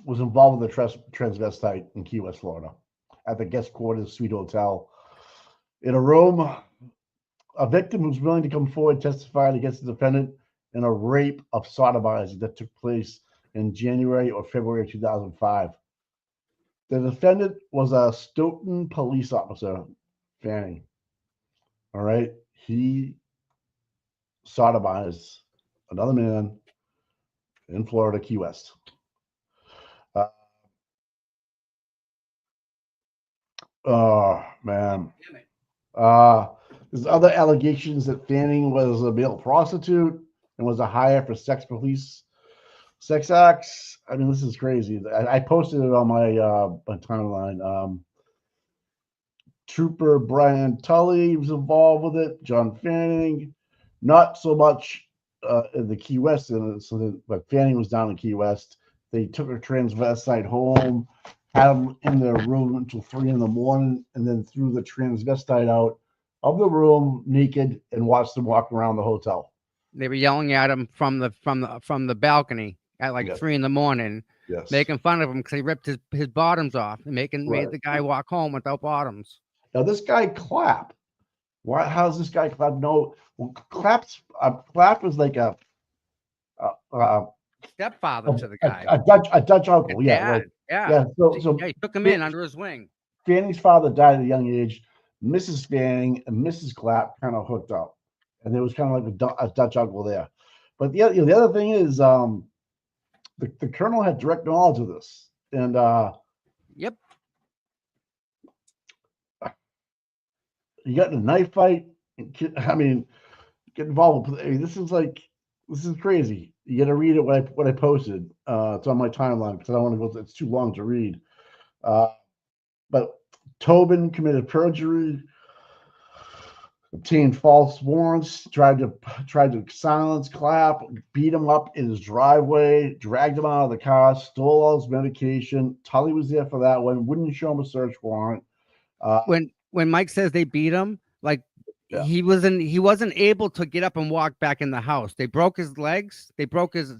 was involved with a transvestite in Key West, Florida, at the guest quarters suite hotel In a room, a victim who's willing to come forward testified against the defendant in a rape of sodomizing that took place in January or February 2005. The defendant was a Stoughton police officer, Fanning. All right. He sodomized another man in Florida, Key West. Oh, man. There's other allegations that Fanning was a male prostitute and was a hire for sex acts. I mean, this is crazy. I posted it on my timeline. Trooper Brian Tully was involved with it. John Fanning, not so much in the Key West incident, but Fanning was down in Key West. They took a transvestite home, had him in their room until 3 a.m, and then threw the transvestite out of the room naked and watched him walk around the hotel. They were yelling at him from the balcony at like 3 a.m, making fun of him because he ripped his bottoms off and made the guy walk home without bottoms. Now this guy Clapp, how's this guy Clapp? No, Clapp was like a stepfather to the guy, a Dutch uncle. Yeah. So he took him in under his wing. Fanning's father died at a young age. Mrs. Fanning and Mrs. Clapp kind of hooked up, and there was kind of like a Dutch uncle there. But the other thing is, the colonel had direct knowledge of this, and yep, he got in a knife fight. I mean, get involved with. I mean, this is crazy. You got to read it what I posted. It's on my timeline because I don't want to go. It's too long to read. But Tobin committed perjury, obtained false warrants, tried to silence Clapp, beat him up in his driveway, dragged him out of the car, stole all his medication. Tully was there for that one. Wouldn't show him a search warrant. When Mike says they beat him, like he wasn't able to get up and walk back in the house. They broke his legs. They broke his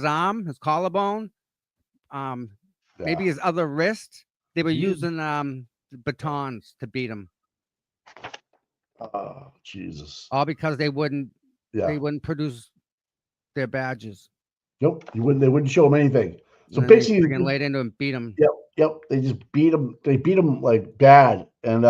arm, his collarbone, maybe his other wrist. They were using batons to beat him. Oh, Jesus. All because they wouldn't produce their badges. Nope. They wouldn't show him anything. So and basically they laid into him, beat him. Yep. They just beat him. They beat him like bad and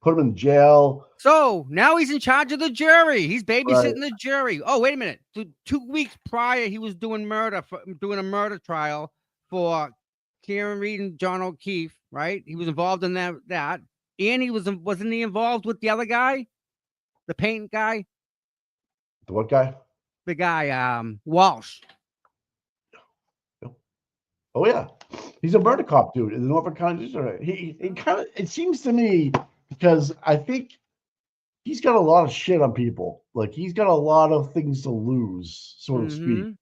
put him in jail. So now he's in charge of the jury. He's babysitting the jury. Oh, wait a minute. 2 weeks prior, he was doing a murder trial for Karen Reed and John O'Keefe, right? He was involved in that. And wasn't he involved with the other guy? The paint guy? The what guy? The guy, Walsh. Oh yeah. He's a murder cop dude in the Norfolk County. It seems to me, because I think he's got a lot of shit on people. Like he's got a lot of things to lose, so to speak.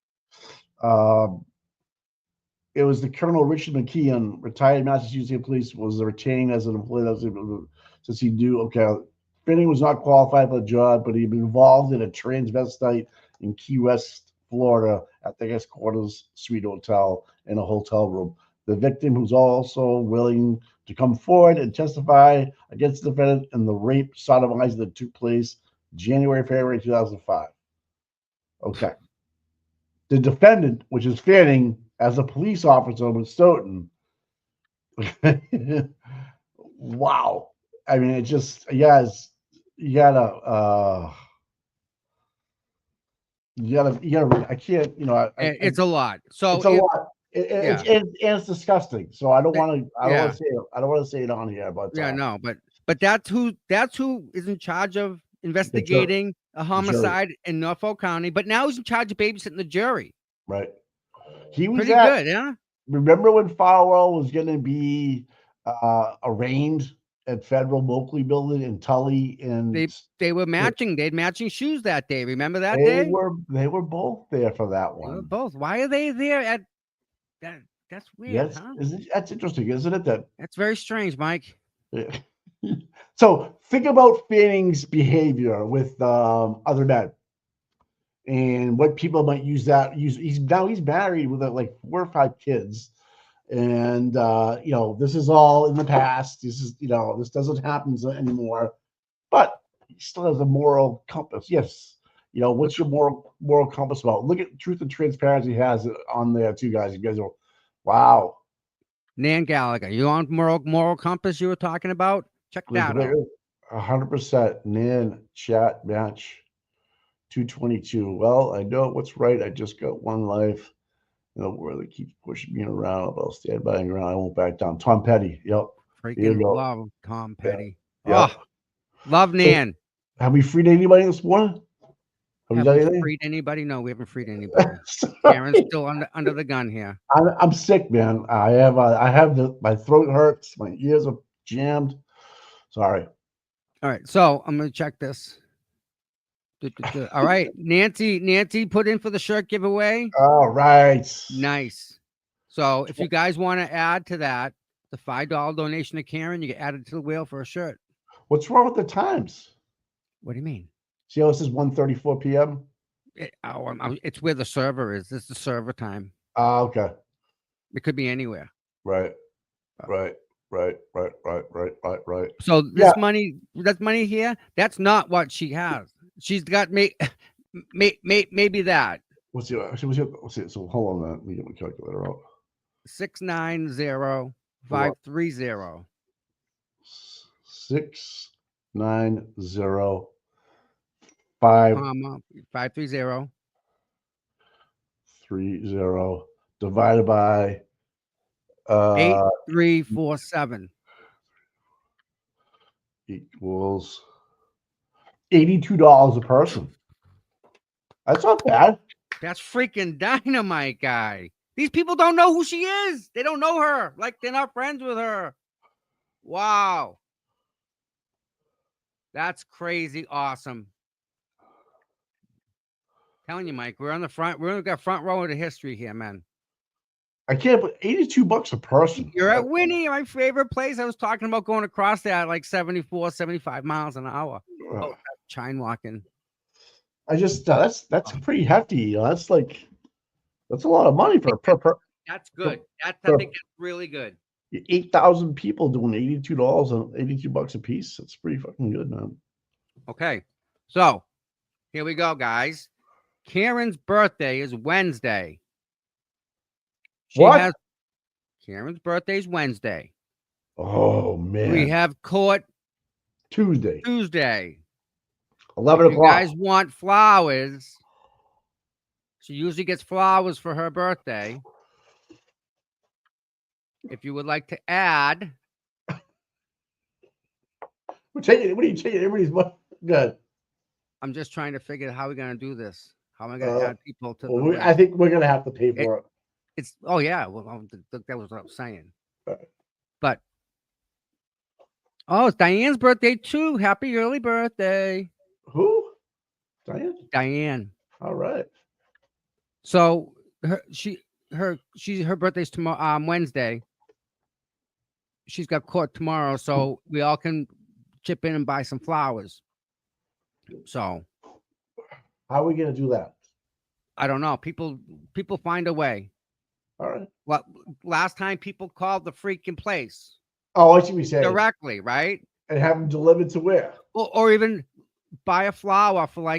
It was the Colonel Richard McKeon, retired Massachusetts police, was retained as an employee since he knew, Fanning was not qualified for the job, but he'd been involved in a transvestite in Key West, Florida, at the headquarters suite hotel in a hotel room. The victim, who's also willing to come forward and testify against the defendant in the rape sodomizing that took place February 2005. Okay. The defendant, which is Fanning, as a police officer with Stoughton. Wow. I mean, it just, you gotta, I can't, it's a lot. So it's a lot. It's disgusting. So I don't want to say it on here, but but that's who is in charge of investigating a homicide in Norfolk County. But now he's in charge of babysitting the jury. Right. He was pretty good, yeah. Remember when Farwell was going to be arraigned at Federal Moakley Building in Tully, and they were matching. They had matching shoes that day. Remember that day? They were both there for that one. They were both. Why are they there at that? That's weird. Yes, huh? That's interesting, isn't it? That's very strange, Mike. Yeah. So think about Fanning's behavior with other men. And what people might use. He's married with like 4 or 5 kids, and this is all in the past. This is this doesn't happen anymore. but he still has a moral compass. Yes. You know, what's your moral compass about? Look at Truth and Transparency has it on there too, guys. You guys are, wow. Nan Gallagher, you on moral compass you were talking about? Check that out. 100%. Nan chat match 222. Well, I know what's right. I just got one life. You know, where they keep pushing me around. I'll stand by and around. I won't back down. Tom Petty. Yep. Freaking love Tom Petty. Yeah. Oh, love Nan. So, have we freed anybody this morning? Have we freed anybody? No, we haven't freed anybody. Karen's still under the gun here. I'm sick, man. I have my throat hurts. My ears are jammed. Sorry. All right, so I'm gonna check this. All right, Nancy put in for the shirt giveaway. All right. Nice. So if you guys want to add to that, the $5 donation to Karen, you get added to the wheel for a shirt. What's wrong with the times? What do you mean? See how this is 1:34 p.m. It's where the server is. This is the server time. Okay. It could be anywhere. Right. So this money, that money here, that's not what she has. She's got maybe that. What's it? So hold on a minute. Let me get my calculator out. 690,530. 690. 530 30 divided by 8347 equals $82 a person. That's not bad. That's freaking dynamite, guy. These people don't know who she is. They don't know her. Like, they're not friends with her. Wow. That's crazy awesome. Telling you, Mike, we're on the front. We're got front row of the history here, man. I can't put $82 a person. You're at Winnie, my favorite place. I was talking about going across there at like 74, 75 miles an hour. Oh, chine walking. I just that's pretty hefty. That's a lot of money per. That's good. I think that's really good. 8,000 people doing $82 and $82 a piece. That's pretty fucking good, man. Okay, so here we go, guys. Karen's birthday is Wednesday. Karen's birthday is Wednesday. Oh man. We have court Tuesday. 11 o'clock. If you guys want flowers, she usually gets flowers for her birthday. If you would like to add, what are you taking? Everybody's good. I'm just trying to figure out how we're gonna do this. How am I gonna add people to the I think we're gonna have to pay for it. It's yeah. Well, that was what I was saying. But it's Diane's birthday too. Happy early birthday. Who? Diane? Diane. All right. So her birthday's tomorrow, Wednesday. She's got court tomorrow, so we all can chip in and buy some flowers. So how are we gonna do that? I don't know. People find a way. All right. Well, last time people called the freaking place. Oh, I see what you're saying. Directly, right? And have them delivered to where? Or even buy a flower for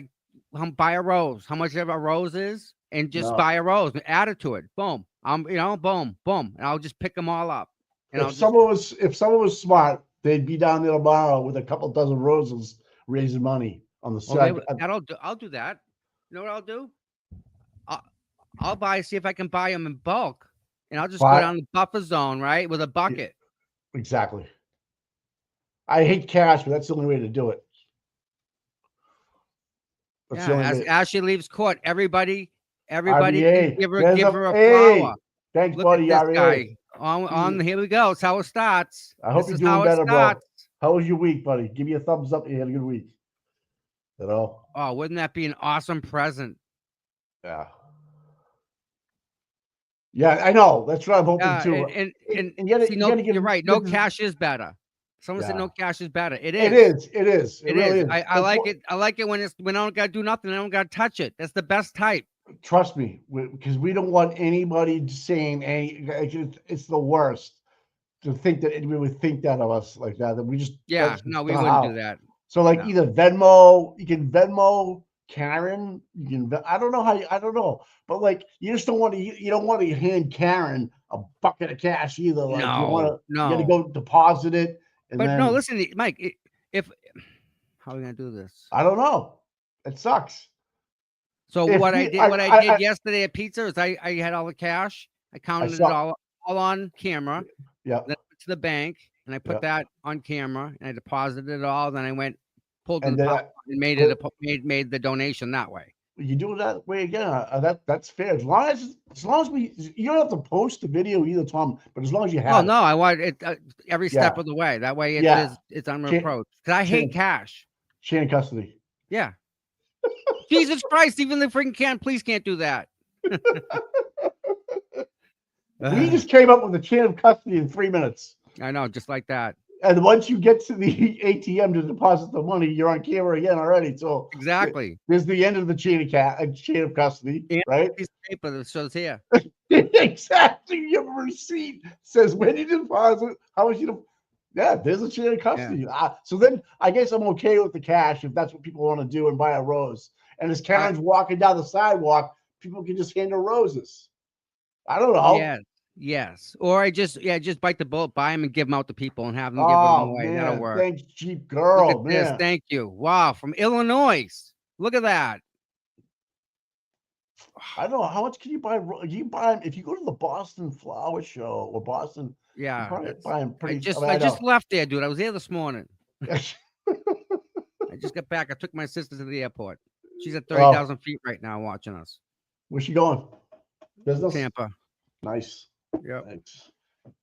buy a rose. How much ever a rose is, and just buy a rose and add it to it. Boom. Boom, boom, and I'll just pick them all up. And if someone was smart, they'd be down there tomorrow with a couple dozen roses, raising money on the side. I'll do that. You know what I'll do? I'll see if I can buy them in bulk, and I'll just go down the buffer zone, right, with a bucket. Exactly. I hate cash, but that's the only way to do it. As she leaves court, everybody RBA. give her a flower. Thanks, Look buddy. At this guy. On here we go. It's how it starts. I hope you're doing better, bro. How was your week, buddy? Give me a thumbs up. You had a good week. You know? Oh, wouldn't that be an awesome present? Yeah. Yeah, I know. That's what I'm hoping too. And you're right. No cash is better. Someone said no cash is better. It is. It is. It really is. I like it. I like it when I don't gotta do nothing. I don't gotta touch it. That's the best type. Trust me, because we don't want anybody saying it's the worst to think that anybody would think that of us like that. That we just we wouldn't do that. So like No. either Venmo, you can Venmo Karen. You can. I don't know how. I don't know, but like you just don't want to. You don't want to hand Karen a bucket of cash either. Like you want to. No. You got to go deposit it, and But then no, listen, Mike. If how are we gonna do this? I don't know. It sucks. So If what we- I did yesterday at pizza is I had all the cash. I counted it saw- all on camera. Yeah. Then I went to the bank and I put Yeah. that on camera and I deposited it all. Then I went pulled And the then pop and made the donation that way. You do it that way again. That's fair. As long as we, you don't have to post the video either, Tom. But as long as you have Oh it. no, I want it every step Yeah. of the way. That way it's unreproached. Because I hate cash. Chain of custody. Yeah. Jesus Christ, even the freaking police can't do that. We just came up with a chain of custody in 3 minutes. I know, just like that. And once you get to the ATM to deposit the money, you're on camera again already. So Exactly. there's the end of the chain of custody, And right? piece of paper that shows here. Exactly. Your receipt says when you deposit, how much you. Yeah, there's a chain of custody. Yeah. So then I guess I'm okay with the cash if that's what people want to do and buy a rose. And as Karen's walking down the sidewalk, people can just hand her roses. I don't know. Yes. Or I just bite the bullet, buy them and give them out to people and have them give them away. Man, that'll work. thanks, cheap girl. Look at this. Man. Thank you. Wow, from Illinois. Look at that. I don't know how much can you buy. You buy them if you go to the Boston Flower Show or Boston. Yeah, buy them pretty. I just left there, dude. I was there this morning. I just got back. I took my sister to the airport. She's at 30,000 feet right now watching us. Where's she going? Business. Tampa. Nice. Yeah. Thanks.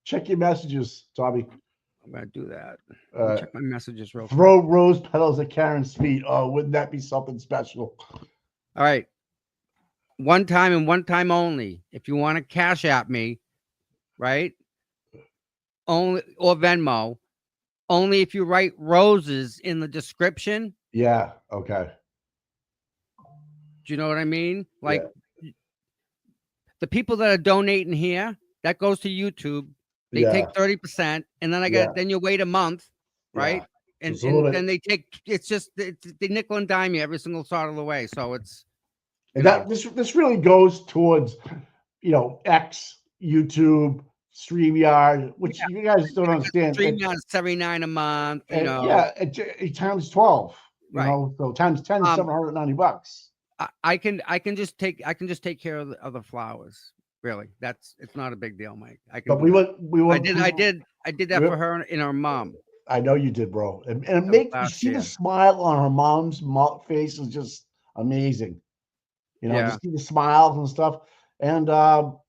Check your messages, Tommy. I'm gonna do that. Check my messages real quick. Throw rose petals at Karen's feet. Oh, wouldn't that be something special? All right. One time and one time only. If you want to cash at me, right? Only or Venmo. Only if you write roses in the description. Yeah. Okay. Do you know what I mean? Like the people that are donating here, that goes to YouTube. They take 30%, and then then you wait a month, right? And then they take it's they nickel and dime you every single sort of the way. So it's this really goes towards X, YouTube, StreamYard, which you guys don't understand. StreamYard is $79 a month, it times 12, so times 10 is $790. I can just take care of the flowers. Really, it's not a big deal, Mike. I can. But I did that for her and her mom. I know you did, bro. And it makes you see the smile on her mom's face is just amazing. Just see the smiles and stuff. And Tom,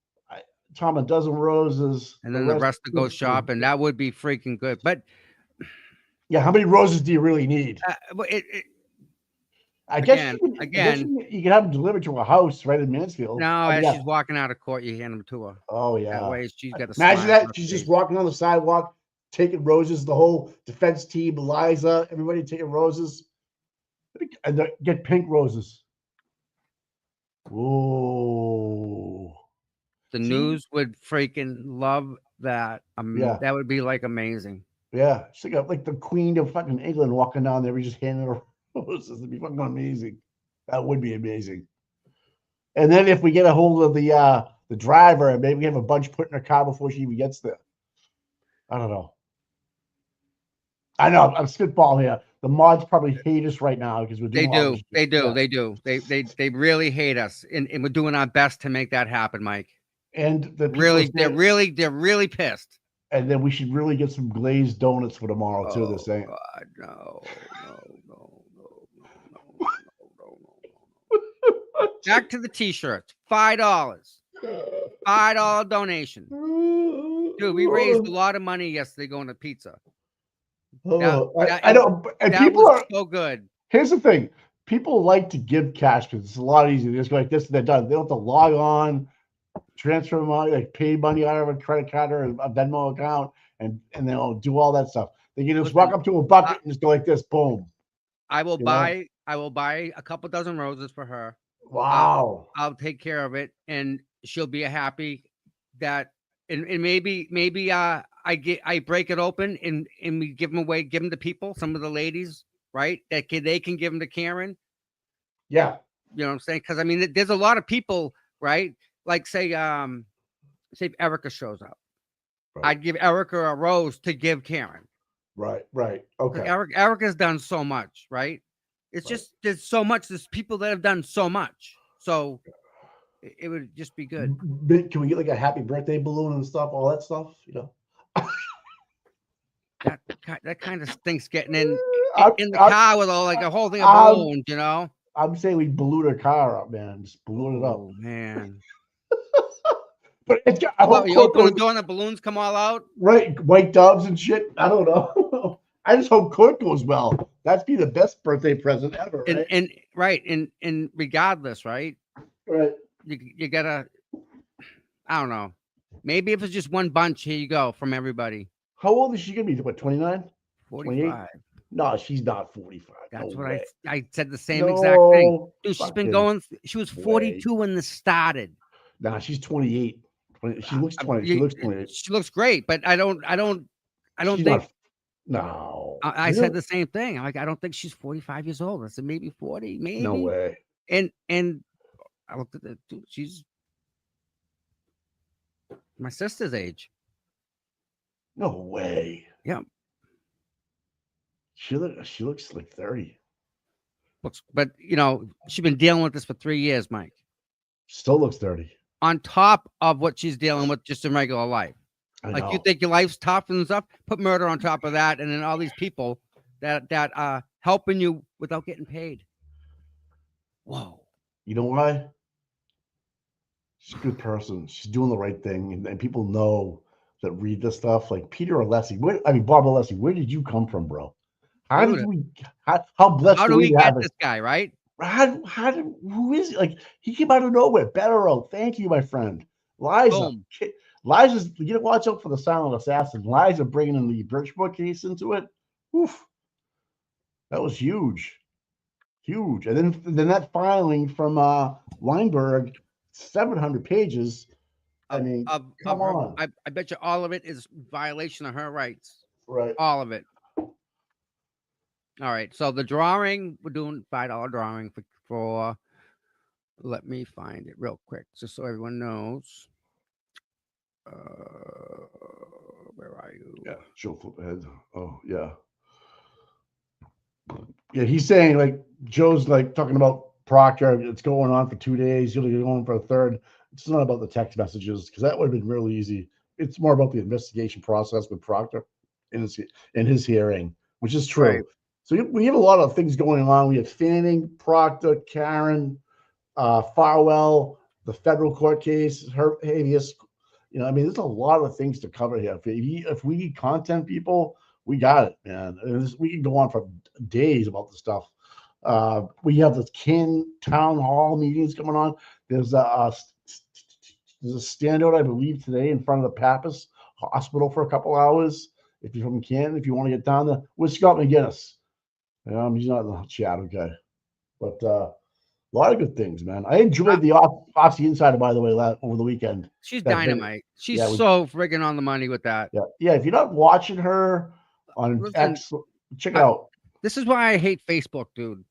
a dozen roses, and then the rest to go shopping. That would be freaking good. But yeah, how many roses do you really need? I guess you can have them delivered to a house right in Mansfield. No, as she's walking out of court, you hand them to her. Oh yeah. That way she's got to imagine that she's just walking on the sidewalk, taking roses. The whole defense team, Eliza, everybody taking roses, and get pink roses. Whoa. The news would freaking love that. That would be like amazing. Yeah, she's like the queen of fucking England walking down there, just handing her roses. It'd be fucking amazing. That would be amazing. And then if we get a hold of the driver, and maybe we have a bunch put in her car before she even gets there. I don't know. I know I'm spitballing here. The mods probably hate us right now because we're doing. They do. They really hate us, and we're doing our best to make that happen, Mike. And they're really pissed. And then we should really get some glazed donuts for tomorrow too. They're saying. God, no. Back to the t-shirts. $5. $5 donation. Dude, we raised a lot of money yesterday going to pizza. I know, and people are so good. Here's the thing: people like to give cash because it's a lot easier. They just go like this, and they're done. They don't have to log on, transfer money, like pay money out of a credit card or a Venmo account, and they'll do all that stuff. They can just walk up to a bucket and just go like this, boom. I will buy a couple dozen roses for her. Wow. I'll take care of it, and she'll be happy that, and maybe I break it open and we give them away, give them to people, some of the ladies right? That they can give them to Karen. Yeah. You know what I'm saying? Because I mean, there's a lot of people, right? Like say if Erica shows up, Right. I'd give Erica a rose to give Karen. Right. Okay. Erica's done so much, right? It's just there's so much. There's people that have done so much, so it would just be good. Can we get like a happy birthday balloon and stuff, all that stuff? You know, that kind of stinks getting in the I, car with all like a whole thing of balloons, you know. I'm saying we balloon her car up, man. Just balloon it up. Oh man. But I hope you open the door and the balloons come all out. Right, white doves and shit. I don't know. I just hope court goes well. That'd be the best birthday present ever, right? And regardless, right? Right. You gotta. I don't know. Maybe if it's just one bunch, here you go from everybody. How old is she gonna be? What, 29? 45. No, she's not 45. That's no what way. I said the same exact thing. Dude, she's been going. She was 42 way. when this started. Nah, she's 28. She looks 20. She looks 28. She looks great, but I don't She's think. No. I said the same thing. I'm like, I don't think she's 45 years old. I said maybe 40, maybe. No way. And I looked at the dude. She's my sister's age. No way. Yeah. She looks like 30. But you know, she's been dealing with this for 3 years, Mike. Still looks 30. On top of what she's dealing with just in regular life. Like you think your life's tough and stuff, put murder on top of that, and then all these people that are helping you without getting paid. Whoa. You know why? She's a good person. She's doing the right thing, and people know that read this stuff. Like Peter Alessi. Bob Alessi, where did you come from, bro? How blessed do we get this guy, right? Who is he? Like, he came out of nowhere. Better. Thank you, my friend. Liza. Liza's, you watch out for the silent assassin. Liza bringing in the Birchwood case into it. Oof. That was huge. Huge. And then that filing from Weinberg, 700 pages. I mean, come on. I bet you all of it is violation of her rights. Right. All of it. All right. So the drawing, we're doing $5 drawing for let me find it real quick, just so everyone knows. Where are you? Yeah, she'll flip ahead. Oh, yeah. Yeah, he's saying, like, Joe's like talking about Proctor. It's going on for 2 days. You'll be going for a third. It's not about the text messages, because that would have been really easy. It's more about the investigation process with Proctor in his hearing, which is true. Right. So we have a lot of things going on. We have Fanning, Proctor, Karen, Farwell, the federal court case, her habeas. You know, I mean, there's a lot of things to cover here. If we need content, people, we got it, man. We can go on for days about the stuff. We have the Ken town hall meetings coming on. There's a standout, I believe, today in front of the Pappas Hospital for a couple hours. If you're from Canton, if you want to get down there, with Scott McGinnis. He's not in the chat, okay. But a lot of good things, man. I enjoyed the Oxy Insider, by the way, over the weekend. She's dynamite. She's so friggin' on the money with that. Yeah. If you're not watching her on X, check it out. This is why I hate Facebook, dude.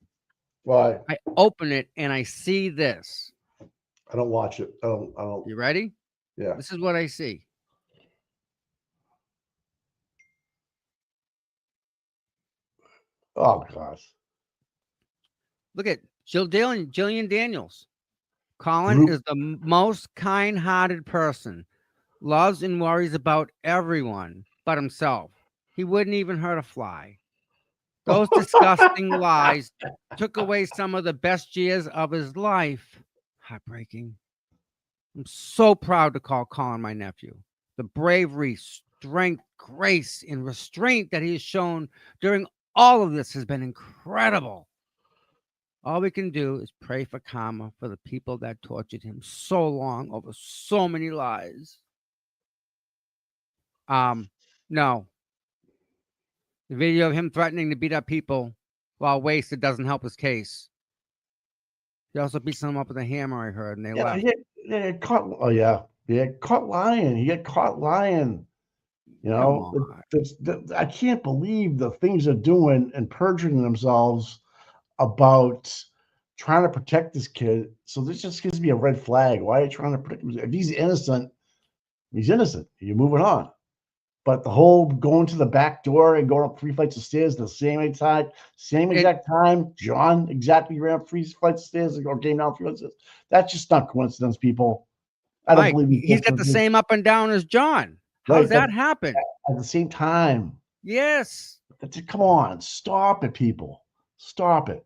Why? I open it and I see this. I don't watch it. I don't. You ready? Yeah. This is what I see. Oh gosh. Look at Jillian Daniels. Colin is the most kind-hearted person. Loves and worries about everyone but himself. He wouldn't even hurt a fly. Those disgusting lies took away some of the best years of his life. Heartbreaking. I'm so proud to call Colin my nephew. The bravery, strength, grace, and restraint that he has shown during all of this has been incredible. All we can do is pray for karma for the people that tortured him so long over so many lies. No. The video of him threatening to beat up people while wasted doesn't help his case. He also beat someone up with a hammer, I heard, and they left. Caught lying. He got caught lying. You know, I can't believe the things they're doing and perjuring themselves about trying to protect this kid. So this just gives me a red flag. Why are you trying to protect him? If he's innocent, he's innocent. You're moving on. But the whole going to the back door and going up 3 flights of stairs the same exact time, John exactly ran up 3 flights of stairs or came down 3 flights of stairs. That's just not coincidence, people. I don't believe he's got the same up and down as John. How's that happen? At the same time. Yes. Come on. Stop it, people. Stop it.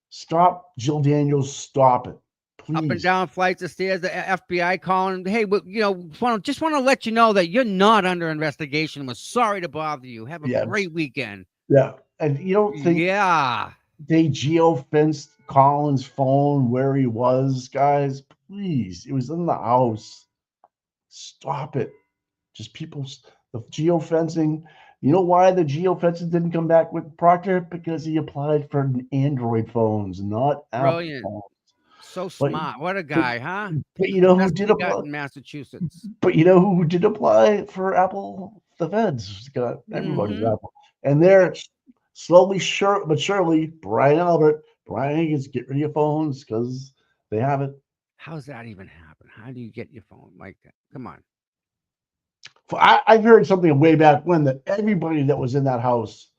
Stop Jill Daniels. Stop it. Please. Up and down flights of stairs, the FBI calling, hey, you know, just want to let you know that you're not under investigation. We're sorry to bother you. Have a great weekend. Yeah. And you don't think they geo-fenced Colin's phone where he was, guys? Please. It was in the house. Stop it. Just people, the geo-fencing. You know why the geo-fencing didn't come back with Proctor? Because he applied for Android phones, not Apple phones. So smart. What a guy, huh? But you know who did apply in Massachusetts? But you know who did apply for Apple? The feds got everybody's Apple. And they're slowly, but surely, Brian Higgins, get rid of your phones because they have it. How's that even happen? How do you get your phone like that? Come on. I've heard something way back when that everybody that was in that house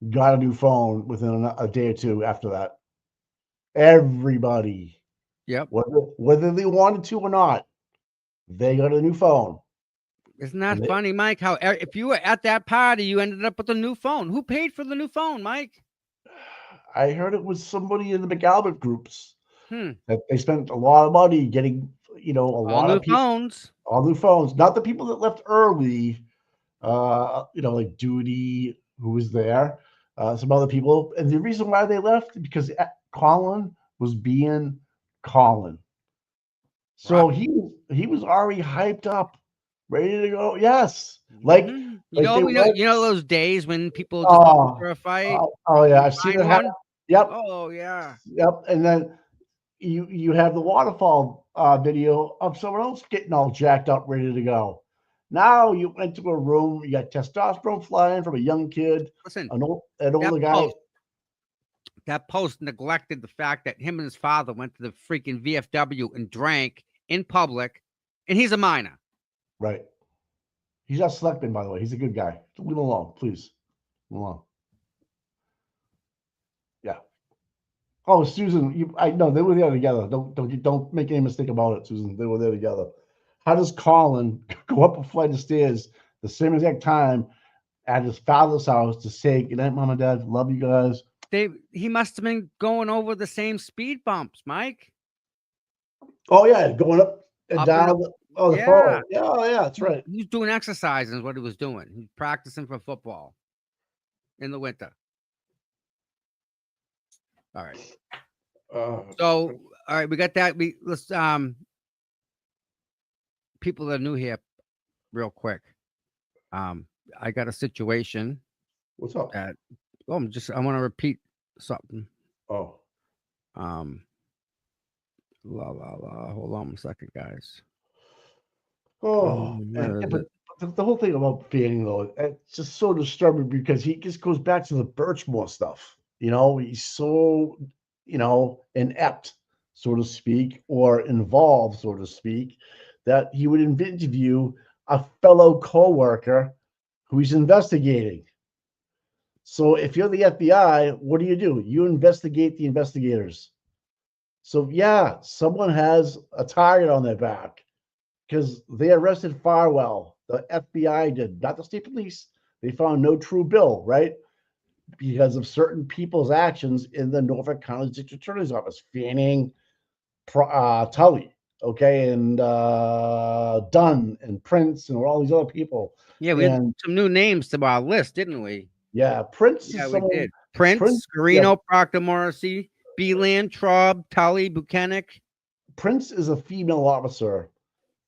got a new phone within a day or two after that. Everybody. Yep. Whether they wanted to or not, they got a new phone. Isn't that funny, Mike? How if you were at that party, you ended up with a new phone. Who paid for the new phone, Mike? I heard it was somebody in the McAlbert groups. That they spent a lot of money getting, you know, lot of phones. All new phones. Not the people that left early. You know, like Duty, who was there, some other people. And the reason why they left because Colin was being Colin. So he was already hyped up, ready to go. Yes. Like, you know those days when people just go for a fight. Oh yeah, I've seen it happen. Yep. Oh yeah. Yep. And then you have the waterfall video of someone else getting all jacked up, ready to go. Now you went to a room, you got testosterone flying from a young kid. Listen, an older guy. That post neglected the fact that him and his father went to the freaking VFW and drank in public, and he's a minor. Right. He's not selected, by the way. He's a good guy. Leave him alone, please. Leave him alone. Yeah. Oh, Susan, I know they were there together. Don't make any mistake about it, Susan. They were there together. How does Colin go up a flight of stairs the same exact time at his father's house to say, good night, Mom and Dad, love you guys? He must have been going over the same speed bumps, Mike. Oh yeah, going up and down. The phone. Yeah, oh yeah, that's right. He's doing exercises is what he was doing. He's practicing for football in the winter. All right. So all right, we got that. Let's people that are new here, real quick. I got a situation. What's up? I want to repeat something. Oh. Hold on a second, guys. But the whole thing about Fanning, though, it's just so disturbing because he just goes back to the Birchmore stuff. You know, he's so, you know, inept, so to speak, or involved, so to speak, that he would interview a fellow coworker who he's investigating. So if you're the FBI, what do? You investigate the investigators. So yeah, someone has a target on their back because they arrested Farwell. The FBI did, not the state police. They found no true bill, right? Because of certain people's actions in the Norfolk County District Attorney's Office, Fanning, Tully, okay, and Dunn and Prince and all these other people. Yeah, we had some new names to our list, didn't we? Yeah, Prince. Yeah, we did. Prince, Scarino, Proctor, Morrissey, Beeland, Traub, Tully, Buchanan. Prince is a female officer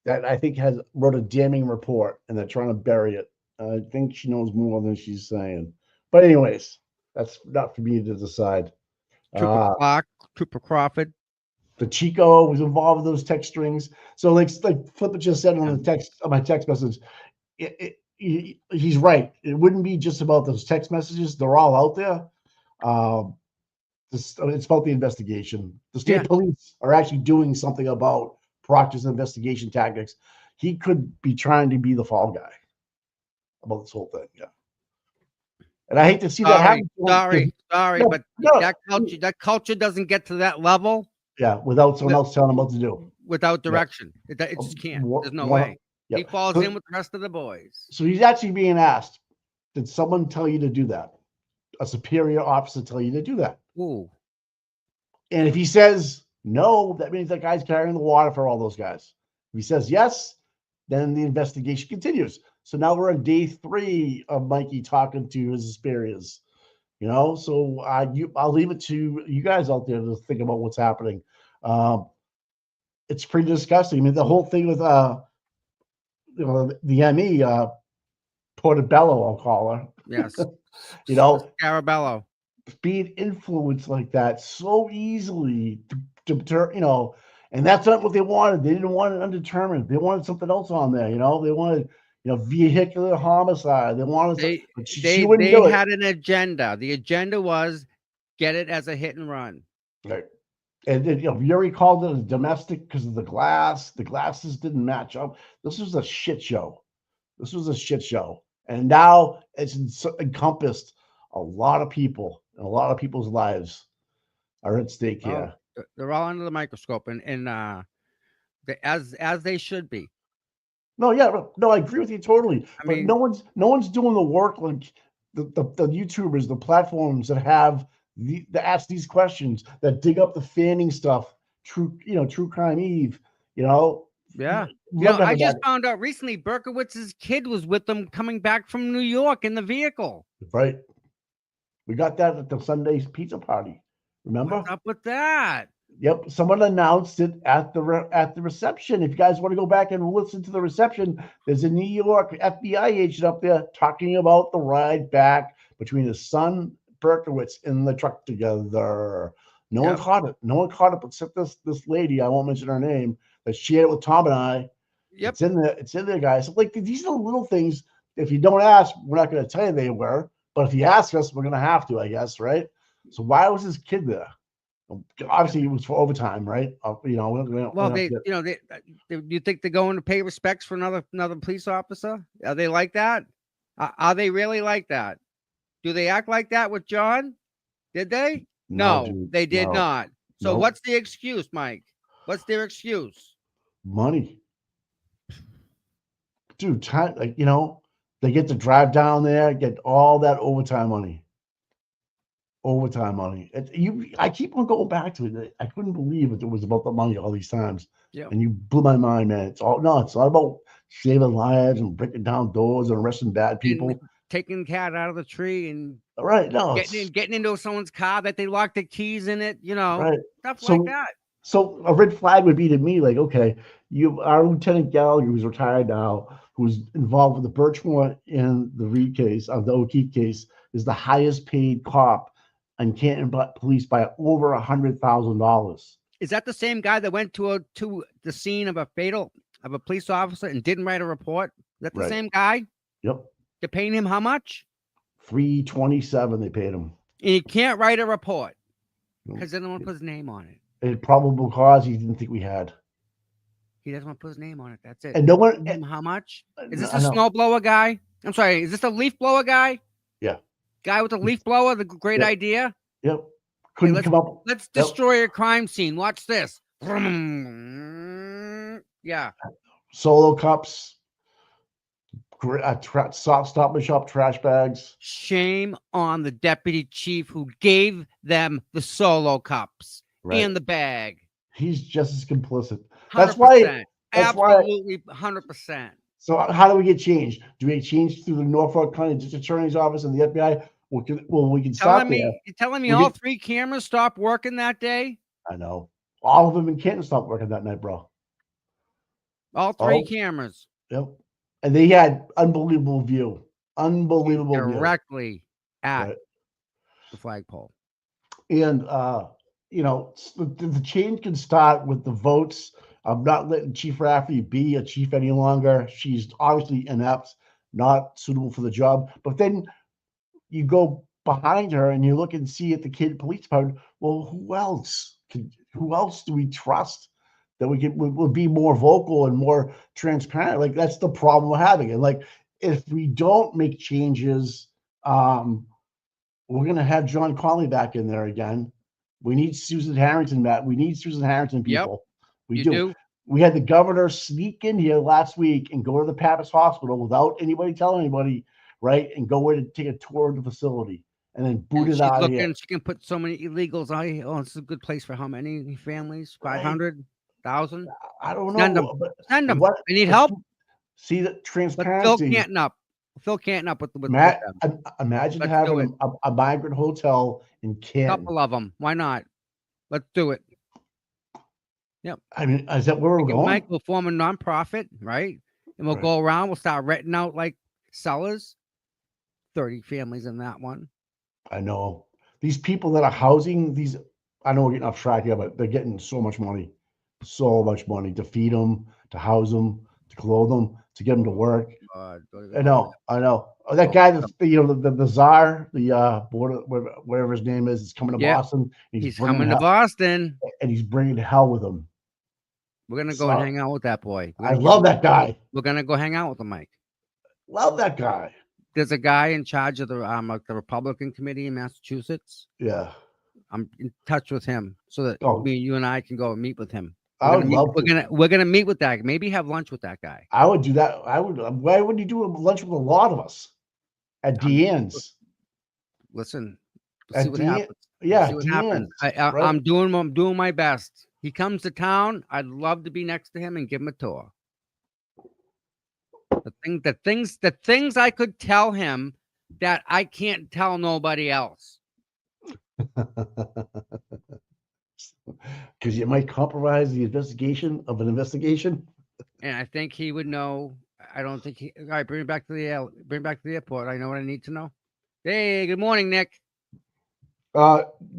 that I think wrote a damning report, and they're trying to bury it. I think she knows more than she's saying. But anyways, that's not for me to decide. Trooper Crawford. The Chico was involved with those text strings. So like Flipper just said on the text, on my text message, he's right. It wouldn't be just about those text messages. They're all out there. It's about the investigation. The state police are actually doing something about Proctor's investigation tactics. He could be trying to be the fall guy about this whole thing. Yeah. And I hate to see that happen. Sorry, No, but no. that culture doesn't get to that level. Yeah, without someone else telling him what to do. Without direction. It just can't. There's no way. He falls in with the rest of the boys. So he's actually being asked, did someone tell you to do that? A superior officer tell you to do that? Ooh. And if he says no, that means that guy's carrying the water for all those guys. If he says yes, then the investigation continues. So now we're on day 3 of Mikey talking to his superiors. So I'll leave it to you guys out there to think about what's happening. It's pretty disgusting. I mean, the whole thing with the ME, Portobello, I'll call her. Yes. Scarabello. Being influenced like that so easily to and that's not what they wanted. They didn't want it undetermined. They wanted something else on there. They wanted vehicular homicide. They wanted they had an agenda. The agenda was get it as a hit and run. Right. And then, Yuri called it a domestic because of the glass. The glasses didn't match up. This was a shit show. And now it's encompassed a lot of people, and a lot of people's lives are at stake here. They're all under the microscope, and as they should be. No, I agree with you totally. But no one's doing the work like the YouTubers, the platforms that have that ask these questions, that dig up the Fanning stuff, True Crime Eve, Yeah. I just found out recently Berkowitz's kid was with them coming back from New York in the vehicle. Right. We got that at the Sunday pizza party. Remember? What's up with that? Yep. Someone announced it at the reception. If you guys want to go back and listen to the reception, there's a New York FBI agent up there talking about the ride back between his son Berkowitz in the truck together. No one caught it. No one caught it except this lady. I won't mention her name. That shared it with Tom and I. Yep. It's in there, guys. So, these are the little things. If you don't ask, we're not going to tell you they were. But if you ask us, we're going to have to, I guess, right? So why was this kid there? Obviously, it was for overtime, right? You think they're going to pay respects for another police officer? Are they like that? Are they really like that? Do they act like that with John? Did they? No, dude, they did not. So what's the excuse, Mike? What's their excuse? Money. Dude, they get to drive down there, get all that overtime money. I keep on going back to it. I couldn't believe it was about the money all these times. Yeah. And you blew my mind, man. It's not about saving lives and breaking down doors and arresting bad people. And taking the cat out of the tree and getting into someone's car that they locked the keys in it, stuff like that. So a red flag would be to me, okay, our Lieutenant Gallagher, who's retired now, who's involved with the Birchmore and the Reed case, of the O'Keefe case, is the highest paid cop in Canton Police by over $100,000. Is that the same guy that went to the scene of a police officer and didn't write a report? Is that the same guy? Yep. They're paying him how much? $327 they paid him. And he can't write a report because they don't want to put his name on it. A probable cause he didn't think we had. He doesn't want to put his name on it. That's it. And no one. How much? Is this a snowblower guy? I'm sorry. Is this a leaf blower guy? Yeah. Guy with a leaf blower. The great idea. Yep. Couldn't come up. Let's destroy a crime scene. Watch this. Yeah. Solo cups. Stop and shop trash bags. Shame on the deputy chief who gave them the solo cups and the bag. He's just as complicit. 100%. That's why. Absolutely 100%. So how do we get changed? Do we get changed through the Norfolk County District Attorney's Office and the FBI? We can stop there. You're telling me all 3 cameras stopped working that day? I know. All of them in Canton stopped working that night, bro. All 3 cameras. Yep. And they had unbelievable view. Directly at the flagpole. And, the change can start with the votes. I'm not letting Chief Rafferty be a chief any longer. She's obviously inept. not suitable for the job. But then you go behind her and you look and see at the kid police department. Well, who else? Who else do we trust that would be more vocal and more transparent? Like that's the problem we're having. And like if we don't make changes, we're gonna have John Conley back in there again. We need Susan Harrington back. We need Susan Harrington people. We do. We had the governor sneak in here last week and go to the Pappas Hospital without anybody telling anybody, right? And go in and take a tour of the facility and then boot it out of here. She can put so many illegals out here. Oh, it's a good place for how many families? 500,000? I don't know. Send them. Send them. They need help. See the transparency. Phil Canton up with Matt, imagine having a migrant hotel in Canton. A couple of them. Why not? Let's do it. Yep. I mean, is that where we're going? Mike will form a nonprofit, right? And we'll go around. We'll start renting out like sellers. 30 families in that one. I know. These people that are housing these, I know we're getting off track here, but they're getting so much money. So much money to feed them, to house them, to clothe them, to get them to work. I know. Oh, that guy, the czar, the board, whatever his name is coming to Boston. He's coming to Boston. And he's bringing hell with him. We're going to go and hang out with that boy. I love that guy. We're going to go hang out with him, Mike. Love that guy. There's a guy in charge of the Republican committee in Massachusetts. Yeah. I'm in touch with him so that you and I can go and meet with him. We're gonna meet with that. Maybe have lunch with that guy. I would do that. Why wouldn't you do a lunch with a lot of us at Deanne's? Listen, see what happens. Yeah, see what happens. I'm doing my best. He comes to town. I'd love to be next to him and give him a tour. The things I could tell him that I can't tell nobody else. Because you might compromise the investigation of an investigation. And I think he would know. I don't think he. All right, bring me back to the airport. I know what I need to know. Hey, good morning, Nick.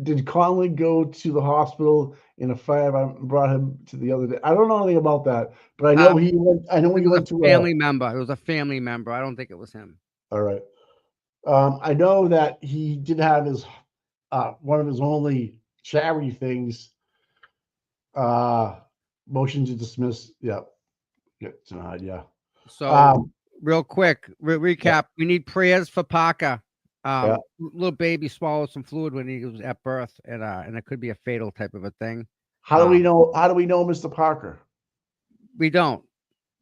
Did Conley go to the hospital in a fire? I brought him to the other day. I don't know anything about that, but I know he went. I know he went to a family member. It was a family member. I don't think it was him. All right. I know that he did have his one of his only charity things. Motion to dismiss. Yeah. Tonight. Yeah. So real quick recap. Yeah. We need prayers for Parker. Little baby swallowed some fluid when he was at birth, and it could be a fatal type of a thing. How do we know? How do we know Mr. Parker? We don't.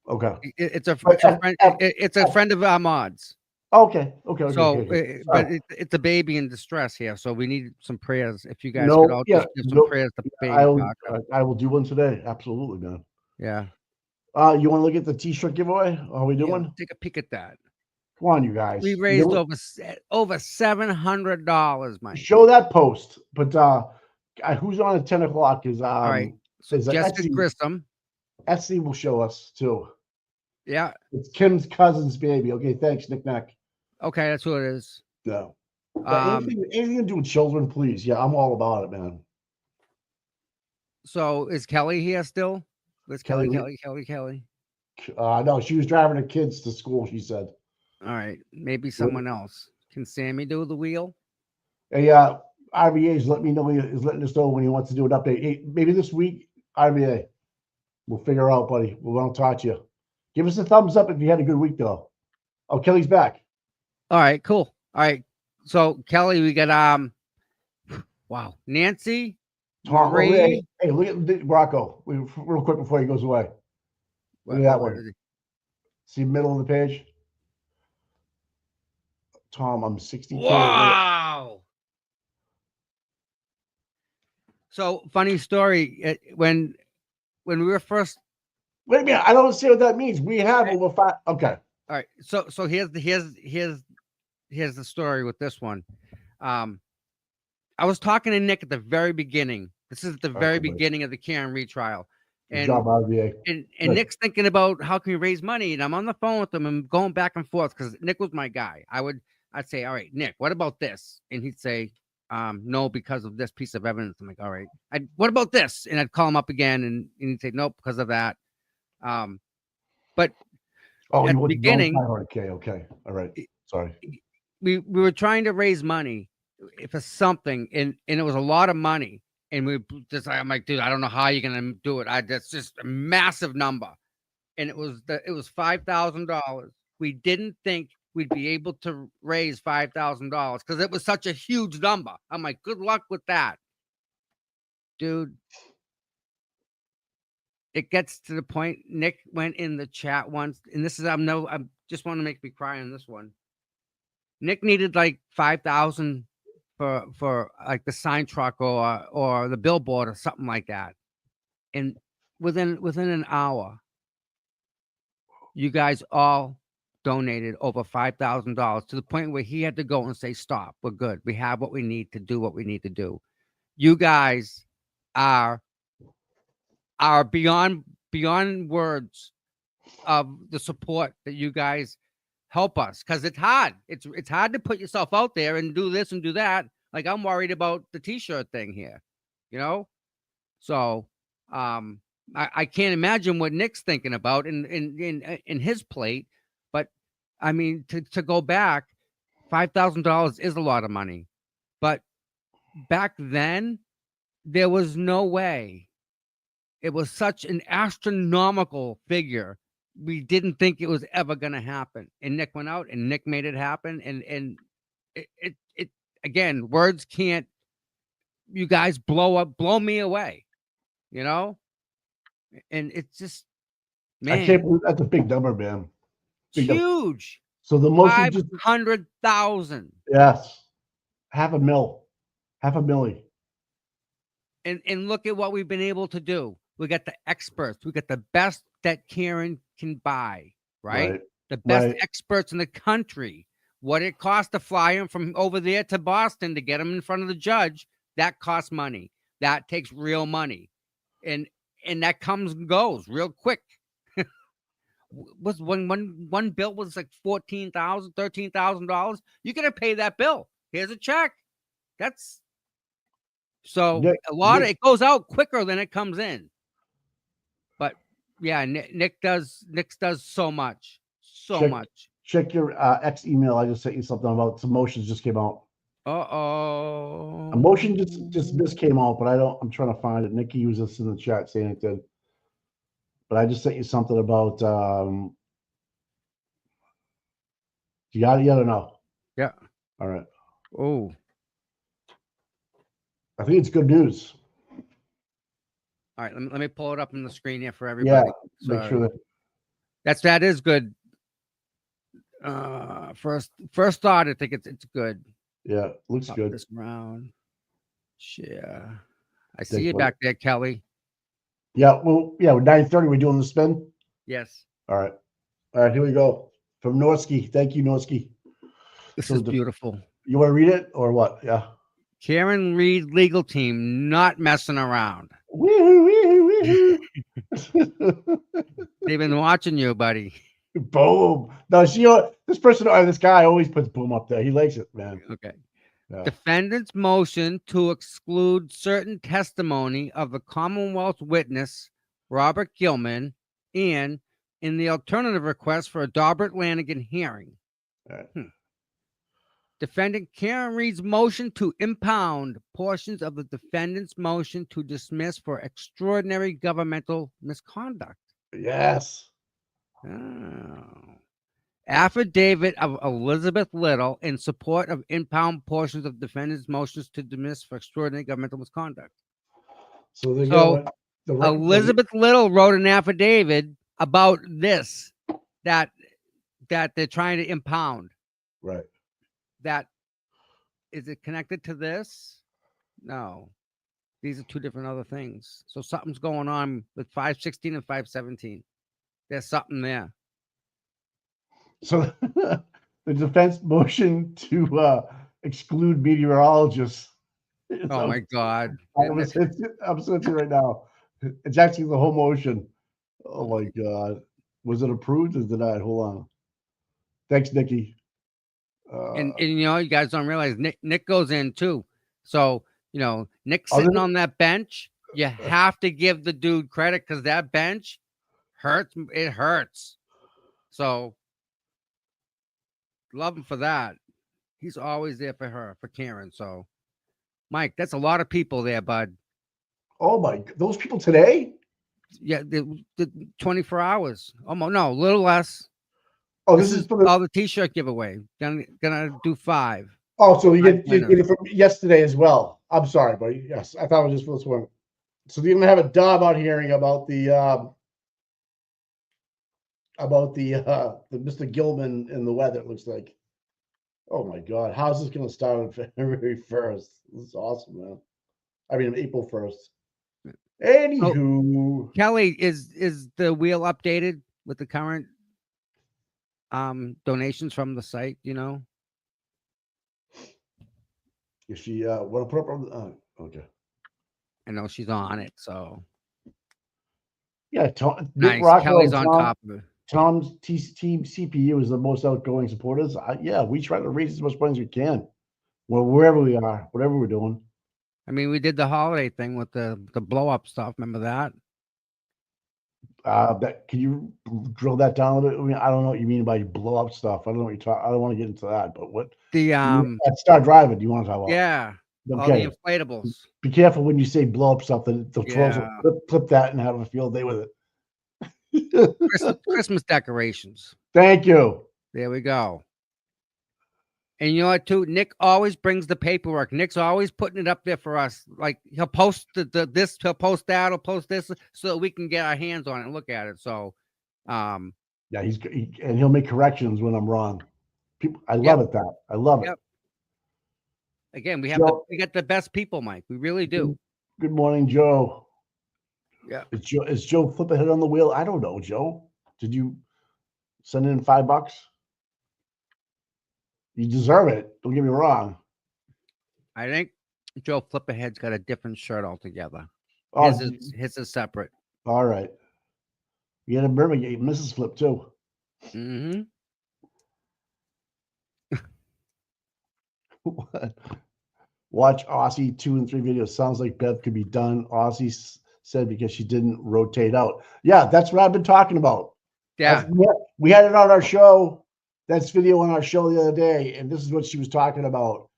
Okay. It's a friend of Ahmad's. Okay. So, but it's a baby in distress here, so we need some prayers. If you guys could all just give some prayers to baby Parker. I will do one today. Absolutely, man. Yeah. You want to look at the T-shirt giveaway? Are we doing? Yeah, take a peek at that. Come on, you guys. We raised over $700, Mike. Show that post. But who's on at 10 o'clock is all right. So Jessica Grissom. Etsy will show us too. Yeah. It's Kim's cousin's baby. Okay, thanks, Nick Nack. Okay, that's who it is. No. Anything to do with children, please. Yeah, I'm all about it, man. So is Kelly here still? Where's Kelly? No, she was driving her kids to school, she said. All right. Maybe someone else. Can Sammy do the wheel? Hey, RBA is letting us know when he wants to do an update. Hey, maybe this week, RBA. We'll figure out, buddy. We want to talk to you. Give us a thumbs up if you had a good week, though. Oh, Kelly's back. All right, cool. All right. So Kelly, we got wow, Nancy, Marie. Hey, look at Rocco. Real quick before he goes away. Look at that one. See middle of the page. Tom, I'm 60K. Wow. So funny story. When we were first. Wait a minute. I don't see what that means. We have over 5. Okay. All right. So here's the story with this one. I was talking to Nick at the very beginning. This is the very beginning of the Karen retrial. And, and Nick's thinking about how can we raise money, and I'm on the phone with him and going back and forth because Nick was my guy. I'd say, all right, Nick, what about this? And he'd say, no, because of this piece of evidence. I'm like, all right. What about this? And I'd call him up again, and he'd say, nope, because of that. But Oh, at you the want beginning, okay. All right. Sorry. we were trying to raise money for something, and it was a lot of money. And I'm like, dude, I don't know how you're gonna do it. That's just a massive number. And it was $5,000. We didn't think we'd be able to raise $5,000 because it was such a huge number. I'm like, good luck with that, dude. It gets to the point. Nick went in the chat once, and this is I just want to make me cry on this one. Nick needed like 5,000 for like the sign truck or the billboard or something like that, and within an hour, you guys all donated over $5,000 to the point where he had to go and say, "Stop, we're good. We have what we need to do what we need to do." You guys are beyond words of the support that you guys help us, because it's hard. It's hard to put yourself out there and do this and do that. Like, I'm worried about the t-shirt thing here, you know? So I can't imagine what Nick's thinking about in his plate. But I mean, to go back, $5,000 is a lot of money. But back then, there was no way. It was such an astronomical figure. We didn't think it was ever going to happen. And Nick went out and Nick made it happen. And it again, words can't, you guys blow me away, you know? And it's just, man, I can't believe that's a big number, man. It's huge. So the motion 500,000. Yes. Half a milli. And look at what we've been able to do. We got the experts. We got the best that Karen can buy, right? The best experts in the country. What it costs to fly them from over there to Boston to get them in front of the judge, that costs money. That takes real money. And that comes and goes real quick. Was one bill was like $14,000, $13,000. You're gonna pay that bill. Here's a check. That's so it goes out quicker than it comes in. But yeah, Nick does so much. Check your X email. I just sent you something about some motions just came out. Uh-oh. A motion just came out, but I'm trying to find it. Nikki was just in the chat saying it did. But I just sent you something about you got it yet or no? Yeah. All right. Oh. I think it's good news. All right, let me pull it up on the screen here for everybody. Yeah, make sure that is good. First thought, I think it's good. Yeah, looks good. This round. Yeah. I see you back there, Kelly. Yeah, well, yeah, 9:30, we're doing the spin? Yes. All right, here we go. From Norsky. Thank you, Norsky. This is beautiful. You want to read it or what? Yeah. Karen Reed legal team, not messing around. Woo-hoo. They've been watching you, buddy. Boom. No, this guy always puts boom up there. He likes it, man. Okay. Yeah. Defendant's motion to exclude certain testimony of the Commonwealth witness, Robert Gilman, and in the alternative request for a Dobbert Lanigan hearing. Right. Defendant Karen Reed's motion to impound portions of the defendant's motion to dismiss for extraordinary governmental misconduct. Yes. Oh. Affidavit of Elizabeth Little in support of impound portions of defendant's motions to dismiss for extraordinary governmental misconduct. So Elizabeth Little wrote an affidavit about this that they're trying to impound. Right. That is it connected to this? No. These are two different other things. So something's going on with 516 and 517. There's something there. So the defense motion to exclude meteorologists. Oh my God. I'm searching right now. It's actually the whole motion. Oh my God. Was it approved or denied? Hold on. Thanks, Nikki. And you guys don't realize Nick goes in too. So, Nick's sitting on that bench. You have to give the dude credit because that bench hurts. It hurts. So love him for that. He's always there for her, for Karen. So, Mike, that's a lot of people there, bud. Oh my, those people today? Yeah, the 24 hours. Almost no, a little less. Oh, this is for the all the T-shirt giveaway. Gonna do 5. Oh, so you get it from yesterday as well. I'm sorry, buddy. Yes, I thought it was just for this one. So you're gonna have a dub out hearing about the Mr. Gilman and the weather. It looks like. Oh my God, how's this gonna start on February 1st? This is awesome, man. I mean, April 1st. Anywho, Kelly, is the wheel updated with the current donations from the site? You know, if she want to put up on okay. I know she's on it, so yeah. Nice. Nick Rockwell, Kelly's on top of it. Tom's team CPU is the most outgoing supporters. Yeah, we try to raise as much money as we can. Well, wherever we are, whatever we're doing. I mean, we did the holiday thing with the blow up stuff. Remember that? That can you drill that down a bit? I mean, I don't know what you mean by blow up stuff. I don't know what you talk. I don't want to get into that. But what the Start Driving? Do you want to talk about? Yeah, okay. All the inflatables. Be careful when you say blow up stuff. The trolls will flip that and have a field day with it. Christmas decorations. Thank you. There we go. And you know what, too? Nick always brings the paperwork. Nick's always putting it up there for us. Like he'll post this, he'll post that, he'll post this, so that we can get our hands on it and look at it. So, yeah, and he'll make corrections when I'm wrong. People, I love it. I love it. Again, we got the best people, Mike. We really do. Good morning, Joe. Yeah. Is Joe flip ahead on the wheel? I don't know, Joe. Did you send in $5? You deserve it. Don't get me wrong. I think Joe Flipahead's got a different shirt altogether. Oh, his is separate. All right. You had a Birmingham Mrs. Flip too. Mm-hmm. Watch Aussie 2 and 3 videos. Sounds like Bev could be done. Aussie said because she didn't rotate out. Yeah, that's what I've been talking about. Yeah. We had it on our show. That's video on our show the other day, and this is what she was talking about.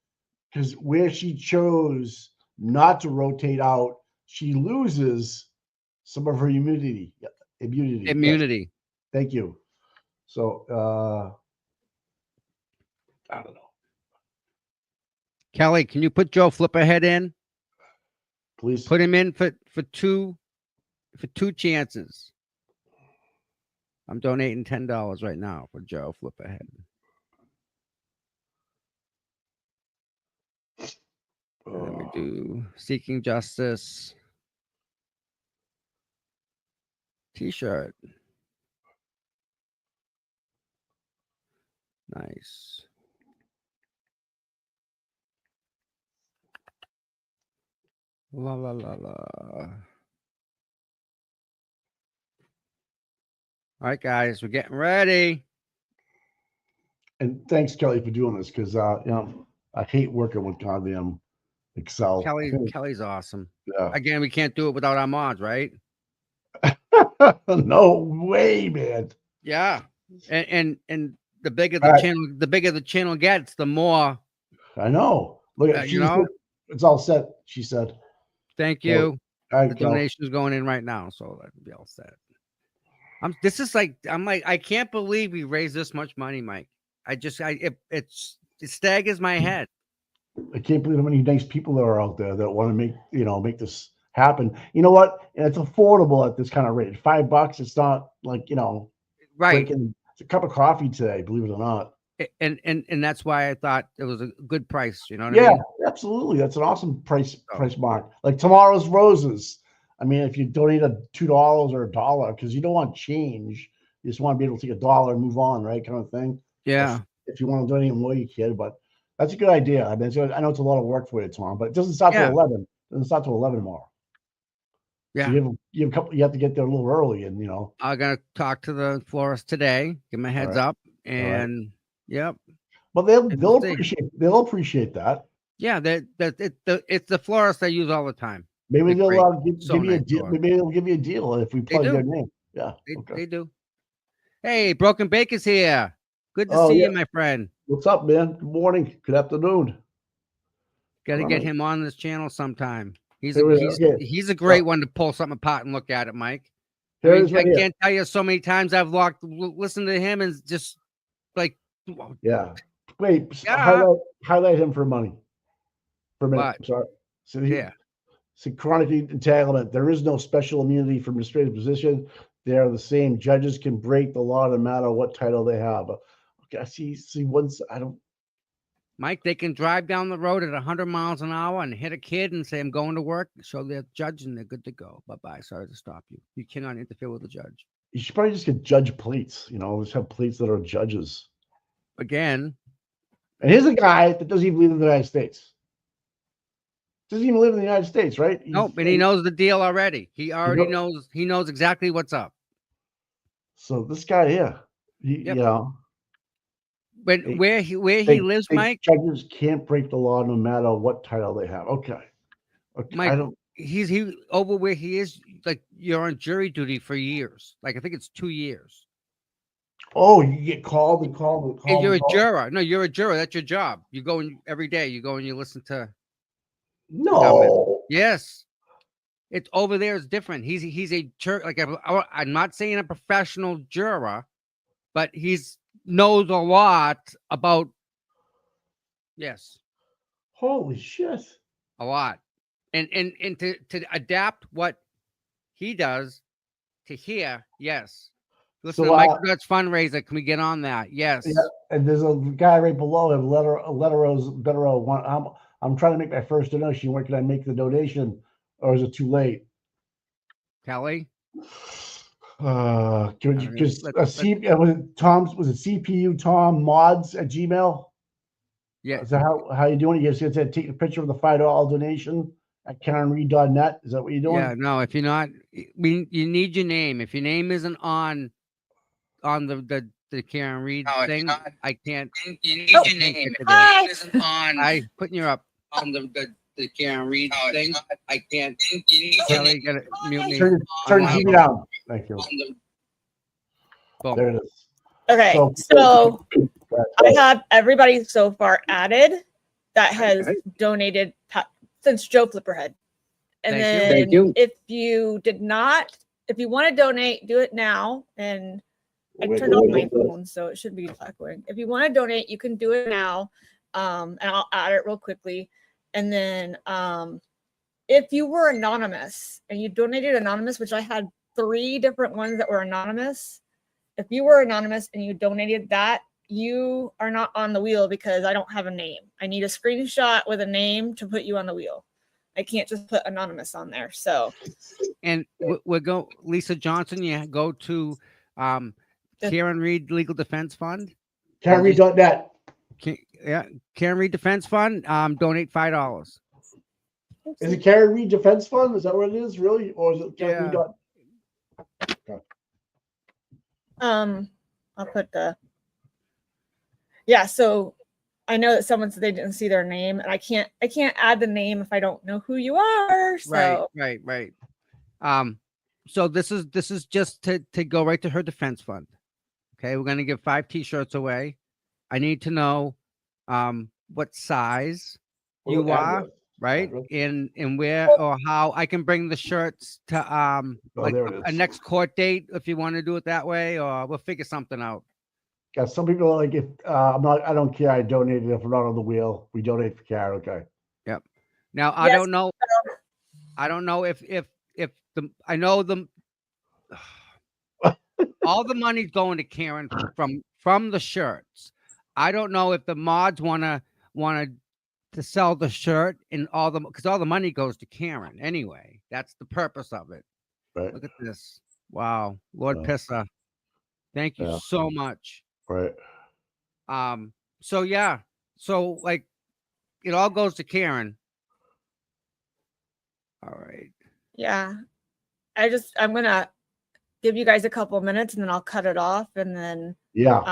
Because where she chose not to rotate out, she loses some of her immunity. Immunity. Yes. Thank you. So I don't know. Kelly, can you put Joe Flipahead in? Please put him in for two chances. I'm donating $10 right now for Joe Flipahead. Let me do Seeking Justice T-shirt. Nice. La la la la. All right, guys, we're getting ready. And thanks, Kelly, for doing this because I hate working with goddamn Excel. Kelly's awesome. Yeah. Again, we can't do it without our mods, right? No way, man. Yeah. And the bigger the channel gets, the more. I know. Look at it's all set. She said. Thank you. So, the donation is going in right now, so that can be all set. I'm like, I can't believe we raised this much money, Mike. It staggers my head. I can't believe how many nice people there are out there that want to make this happen. You know what? And it's affordable at this kind of rate. $5. It's not like, right. It's a cup of coffee today, believe it or not. And that's why I thought it was a good price. You know what I mean? Yeah, absolutely. That's an awesome price mark. Like tomorrow's roses. I mean, if you donate $2 or $1, because you don't want change, you just want to be able to take $1 and move on, right? Kind of thing. Yeah. If you want to donate more, you can. But that's a good idea. I mean, I know it's a lot of work for you tomorrow, but it doesn't start till 11. It doesn't start till 11 tomorrow. Yeah. So you have to get there a little early, and I'm gonna talk to the florist today. Give my heads up, and yep. But they'll appreciate that. Yeah, it's the florist I use all the time. Maybe they'll give you a deal. Maybe they'll give you a deal if we plug their name. Yeah, they do. Hey, Broken Baker's here. Good to see you, my friend. What's up, man? Good morning. Good afternoon. Got to get him on this channel sometime. He's Okay. a great one to pull something apart and look at it, Mike. I Here it mean, is right I here. can't tell you so many times I've listened to him and just like, Yeah. Wait, yeah. highlight him for money. For a minute. What? I'm sorry. So Yeah. See, chronic entanglement. There is no special immunity for administrative position. They are the same. Judges can break the law no matter what title they have. Okay, I see once I don't. Mike, they can drive down the road at 100 miles an hour and hit a kid and say, I'm going to work, show their judge, and they're good to go. Bye-bye. Sorry to stop you. You cannot interfere with the judge. You should probably just get judge plates. Just have plates that are judges. Again. And here's a guy that doesn't even live in the United States. Doesn't even live in the United States, right? Nope, and he knows the deal already. He already knows. He knows exactly what's up. So this guy here, But where he lives, Mike, judges can't break the law no matter what title they have. Okay. Mike, he over where he is, like you're on jury duty for years. Like I think it's 2 years. Oh, you get called and called. And you're a juror. No, you're a juror. That's your job. You go in every day. You go and you listen to. No. Yes. It's over there is different. He's a juror. Like I'm not saying a professional juror, but he's knows a lot about. Yes. Holy shit. A lot. And to adapt what he does to here, yes. Listen to Mike Dutch Fundraiser. Can we get on that? Yes. Yeah, and there's a guy right below him, Letteros. I'm trying to make my first donation. Where can I make the donation, or is it too late? Kelly. Was it CPU Tom mods at Gmail? Yeah. Is that how you doing? You just take a picture of the $5 donation at KarenReed.net. Is that what you're doing? Yeah. No, if you're not, you need your name. If your name isn't on the Karen Reed thing, I can't. You need your name. I putting you up on the Karen Reed thing. I can't. Kelly, you gotta mute me. Turn TV down. Thank you. There it is. Okay, so I have everybody so far added that has donated since Joe Flipperhead. And then if you want to donate, do it now. And I turned off my phone, so it should be echoing. If you want to donate, you can do it now. And I'll add it real quickly. And then if you were anonymous and you donated anonymous, which I had 3 different ones that were anonymous. If you were anonymous and you donated that, you are not on the wheel because I don't have a name. I need a screenshot with a name to put you on the wheel. I can't just put anonymous on there. So, and we'll go, Lisa Johnson. You go to Karen Reed Legal Defense Fund. KarenReed.net. Yeah, Karen Reed Defense Fund. Donate $5. Is it Karen Reed Defense Fund? Is that what it is, really, or is it Karen Reed? I'll put the. Yeah, so I know that someone said they didn't see their name, and I can't add the name if I don't know who you are. So. Right. So this is just to go right to her defense fund. Okay, we're gonna give 5 T-shirts away. I need to know what size you are, right? And where or how I can bring the shirts to like a next court date if you want to do it that way, or we'll figure something out. Yeah, some people are like, if I don't care, I donated. If we're not on the wheel, we donate for Karen. Okay. Yep. Now I don't know. I don't know if I know them. All the money's going to Karen from the shirts. I don't know if the mods want to sell the shirt and because all the money goes to Karen anyway. That's the purpose of it. Right. Look at this. Wow, Lord Pissa. Thank you so much. Right. So yeah. So like, it all goes to Karen. All right. Yeah. I'm gonna give you guys a couple of minutes and then I'll cut it off and then. Yeah.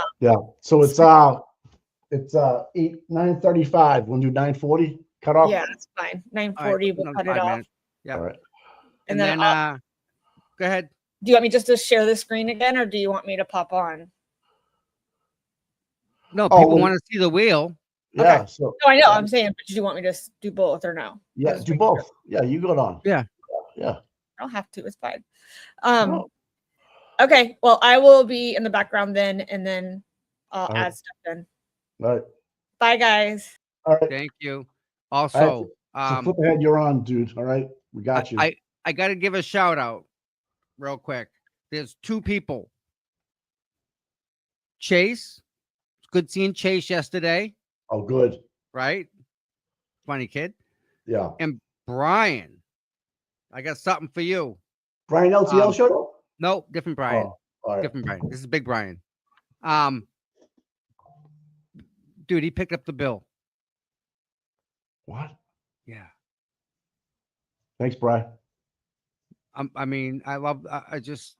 So it's 9:35. We'll do 9:40. Cut off. Yeah, that's fine. 9:40. We'll cut it off. Yeah. All right. And then go ahead. Do you want me just to share the screen again, or do you want me to pop on? No, people want to see the wheel. Yeah. Okay. So No, I know. I'm saying, but do you want me to do both or no? yeah, do both. Yeah, you go on. Yeah. Yeah. I don't have to. It's fine. No. Okay. Well, I will be in the background then, and then I'll add stuff in. All right. Bye, guys. All right. Thank you. Also, so flip ahead, you're on, dude. All right. We got you. I got to give a shout out real quick. There's 2 people. Chase. Good seeing Chase yesterday. Oh, good. Right? Funny kid. Yeah. And Brian. I got something for you. Brian LTL showed up? No, different Brian. Oh, all right. Different Brian. This is Big Brian. Dude, he picked up the bill. What? Yeah. Thanks, Brian. I mean, I love. I just.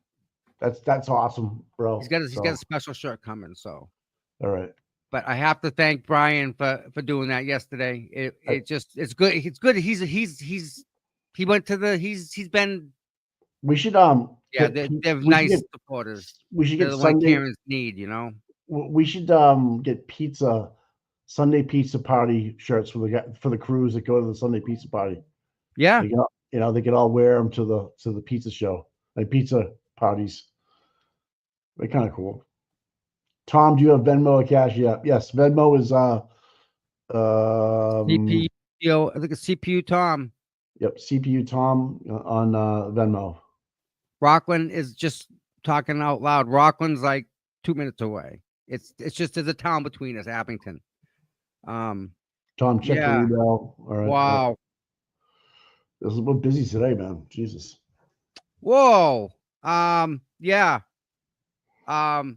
That's awesome, bro. He's got a special shirt coming. So. All right. But I have to thank Brian for doing that yesterday. It's good. It's good. He went to the. He's been. We should Yeah, they're nice supporters. We should get the one Karens need. We should get pizza. Sunday pizza party shirts for the crews that go to the Sunday pizza party. Yeah, they could all wear them to the pizza show, like pizza parties. They're kind of cool. Tom, do you have Venmo or Cash? Yeah, yes. Venmo is CPU. I think it's CPU Tom. Yep, CPU Tom on Venmo. Rockland is just talking out loud. Rockland's like 2 minutes away. It's just there's a town between us, Abington. Tom, check your email. All right. Wow. We're busy today, man. Jesus. Whoa. Yeah. Wow.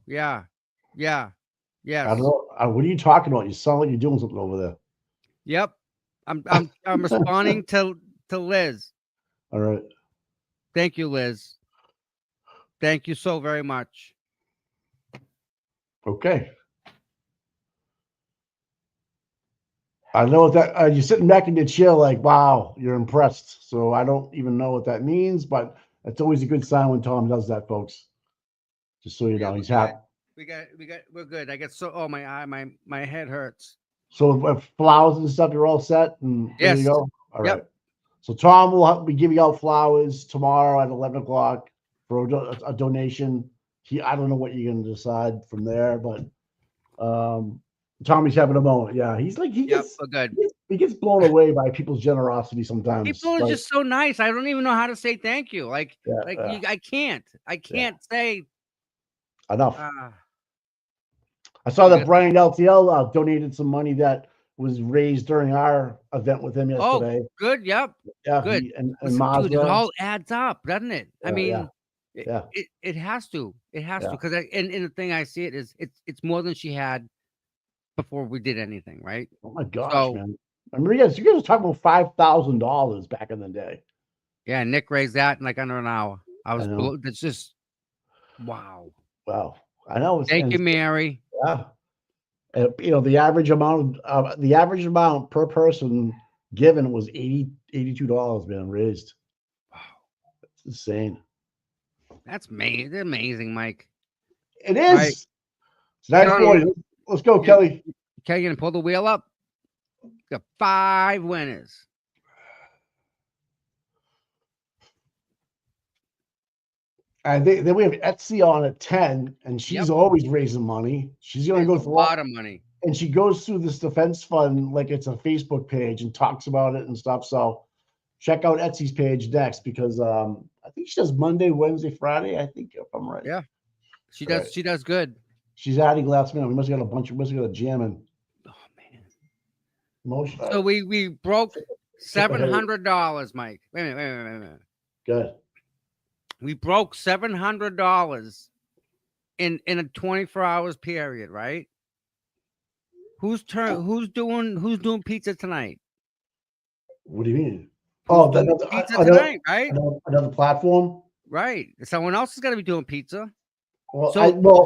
Yeah. Yeah. Yes. I don't know. What are you talking about? You sound like you're doing something over there. Yep. I'm responding to Liz. All right. Thank you, Liz. Thank you so very much. Okay. I know that you're sitting back in your chair like, wow, you're impressed. So I don't even know what that means, but it's always a good sign when Tom does that, folks. Just so you know, he's happy. We're good. I get my head hurts. So flowers and stuff, you're all set, and there you go. All right. So Tom will be giving out flowers tomorrow at 11 o'clock for a donation. I don't know what you're going to decide from there, but Tommy's having a moment. Yeah, he gets blown away by people's generosity sometimes. People are just so nice. I don't even know how to say thank you. I can't say enough. I saw that Brian LTL donated some money that was raised during our event with him yesterday. Oh, good. Yep. Yeah. Good. And Dude, it all adds up, doesn't it? Yeah, I mean, yeah. It has to. It has to, because and the thing I see it is it's more than she had before we did anything, right? Oh my gosh, man! I mean, you guys were talking about $5,000 back in the day. Yeah, Nick raised that in like under an hour. It's just wow. Wow, I know. Thank you, Mary. Yeah, the average amount per person given was $82, man, raised. Wow, that's insane. That's amazing, Mike. It is. Right. Nice boy. Let's go, Kelly. Kelly, you gonna pull the wheel up? Got 5 winners. And then we have Etsy on at 10, and she's always raising money. She's going to go through a lot of money. And she goes through this defense fund like it's a Facebook page and talks about it and stuff. So check out Etsy's page next, because I think she does Monday, Wednesday, Friday. I think, if I'm right. Yeah, she does. Right. She does good. She's adding last minute. We must have got a jamming. Oh man. Motion. So we broke $700, Mike. Wait a minute. Good. We broke $700 in a 24 hours period, right? Who's doing pizza tonight? What do you mean? Pizza tonight, right? Another platform, right? Someone else is going to be doing pizza. Well,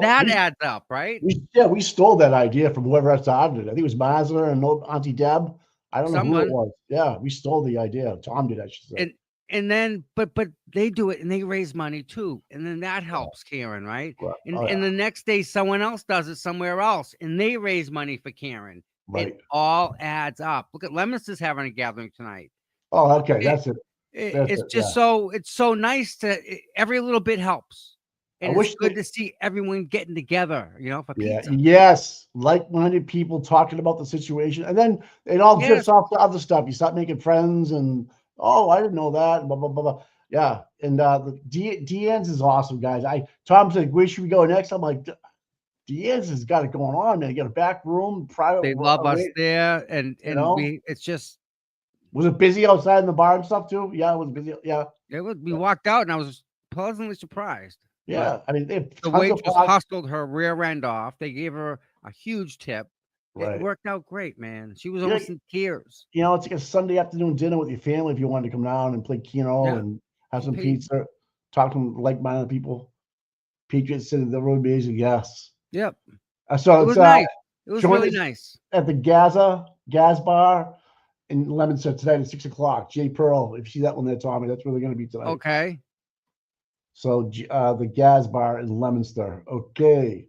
that adds up, right? We stole that idea from whoever started it. I think it was Mazda and Auntie Deb. I don't know who it was. Yeah, we stole the idea. Tom did, I should say. and then but they do it and they raise money too, and then that helps Karen, right? And the next day someone else does it somewhere else and they raise money for Karen. Right. It all adds up. Look at Lemonster's having a gathering tonight. Oh, okay, that's it. It's just so nice to every little bit helps. And it's good to see everyone getting together, for pizza. Yes, like-minded people talking about the situation, and then it all drifts off to other stuff. You start making friends, and I didn't know that. Blah blah blah blah. Yeah, and the Deanne's is awesome, guys. Tom's like, where should we go next? I'm like, Deanne's has got it going on, man. You got a back room, private. They love us there, and it's just. Was it busy outside in the bar and stuff too? Yeah, it was busy. Yeah, it was. We walked out, and I was pleasantly surprised. Yeah, I mean, the waitress hustled her rear end off. They gave her a huge tip. Right. It worked out great, man. She was almost in tears. It's like a Sunday afternoon dinner with your family if you wanted to come down and play Keno and have some pizza, talk to like-minded people. Patriots City, the road amazing. Yes. Yep. So it was nice. It was really nice. At the Gaz Bar in Lemonster tonight at 6:00. J Pearl, if you see that one there, Tommy, that's where they're going to be tonight. Okay. So the Gaz Bar in Lemonster. Okay.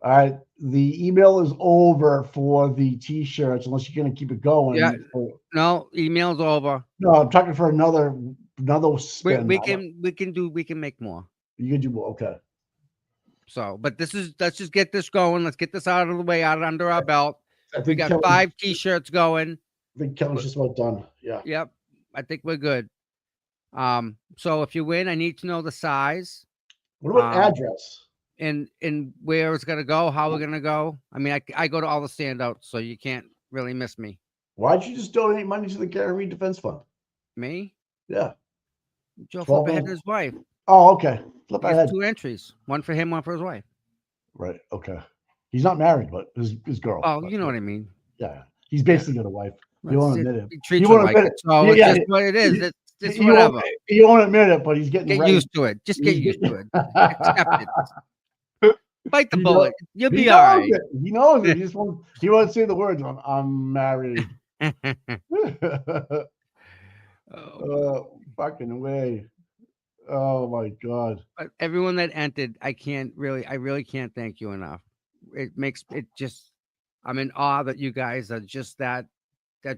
All right. The email is over for the T-shirts, unless you're going to keep it going. Yeah. No, email's over. No, I'm talking for another spin. We can make more. You can do more. Okay. So, but let's just get this going. Let's get this out of the way, under our belt. We got 5 T-shirts going. I think Kevin's just about done. Yeah. Yep. I think we're good. So if you win, I need to know the size. What about address? And where it's gonna go, how we're gonna go. I mean, I go to all the standouts, so you can't really miss me. Why'd you just donate money to the Karen Reed Defense Fund? Me? Yeah. Joe Flip ahead his wife. Oh, okay. Flip ahead. 2 entries. One for him, one for his wife. Right. Okay. He's not married, but his girl. Oh, you know what I mean. Yeah. He's basically got a wife. You won't admit it. He won't admit it. So it's just what it is. It's whatever. He won't admit it, but he's getting get used to it. Just get used to it. Accept it. Bite the bullet. You'll be all right. He knows it. He won't say the words. I'm married. Fucking way. Oh my God. Everyone that entered, I really can't thank you enough. It makes it just, I'm in awe that you guys are just that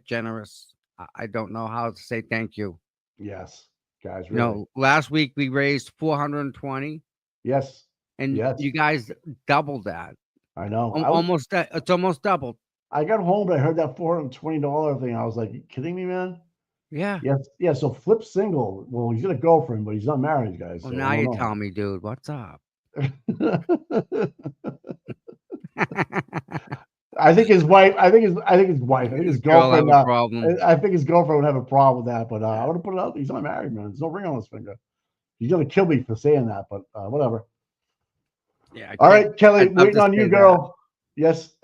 generous. I don't know how to say thank you. Yes, guys. Really. Last week we raised 420. Yes. And you guys doubled that. I know. It's almost doubled. I got home, but I heard that $420 thing. I was like, you kidding me, man? Yeah. Yes. Yeah. So Flip's single. Well, he's got a girlfriend, but he's not married, guys. Well, now you tell me, dude. What's up? I think his wife. I think his wife. I think his girlfriend. Have a problem. I think his girlfriend would have a problem with that. But I want to put it out. He's not married, man. There's no ring on his finger. He's gonna kill me for saying that, but whatever. Yeah. All right, Kelly. Waiting on you, girl. Yes.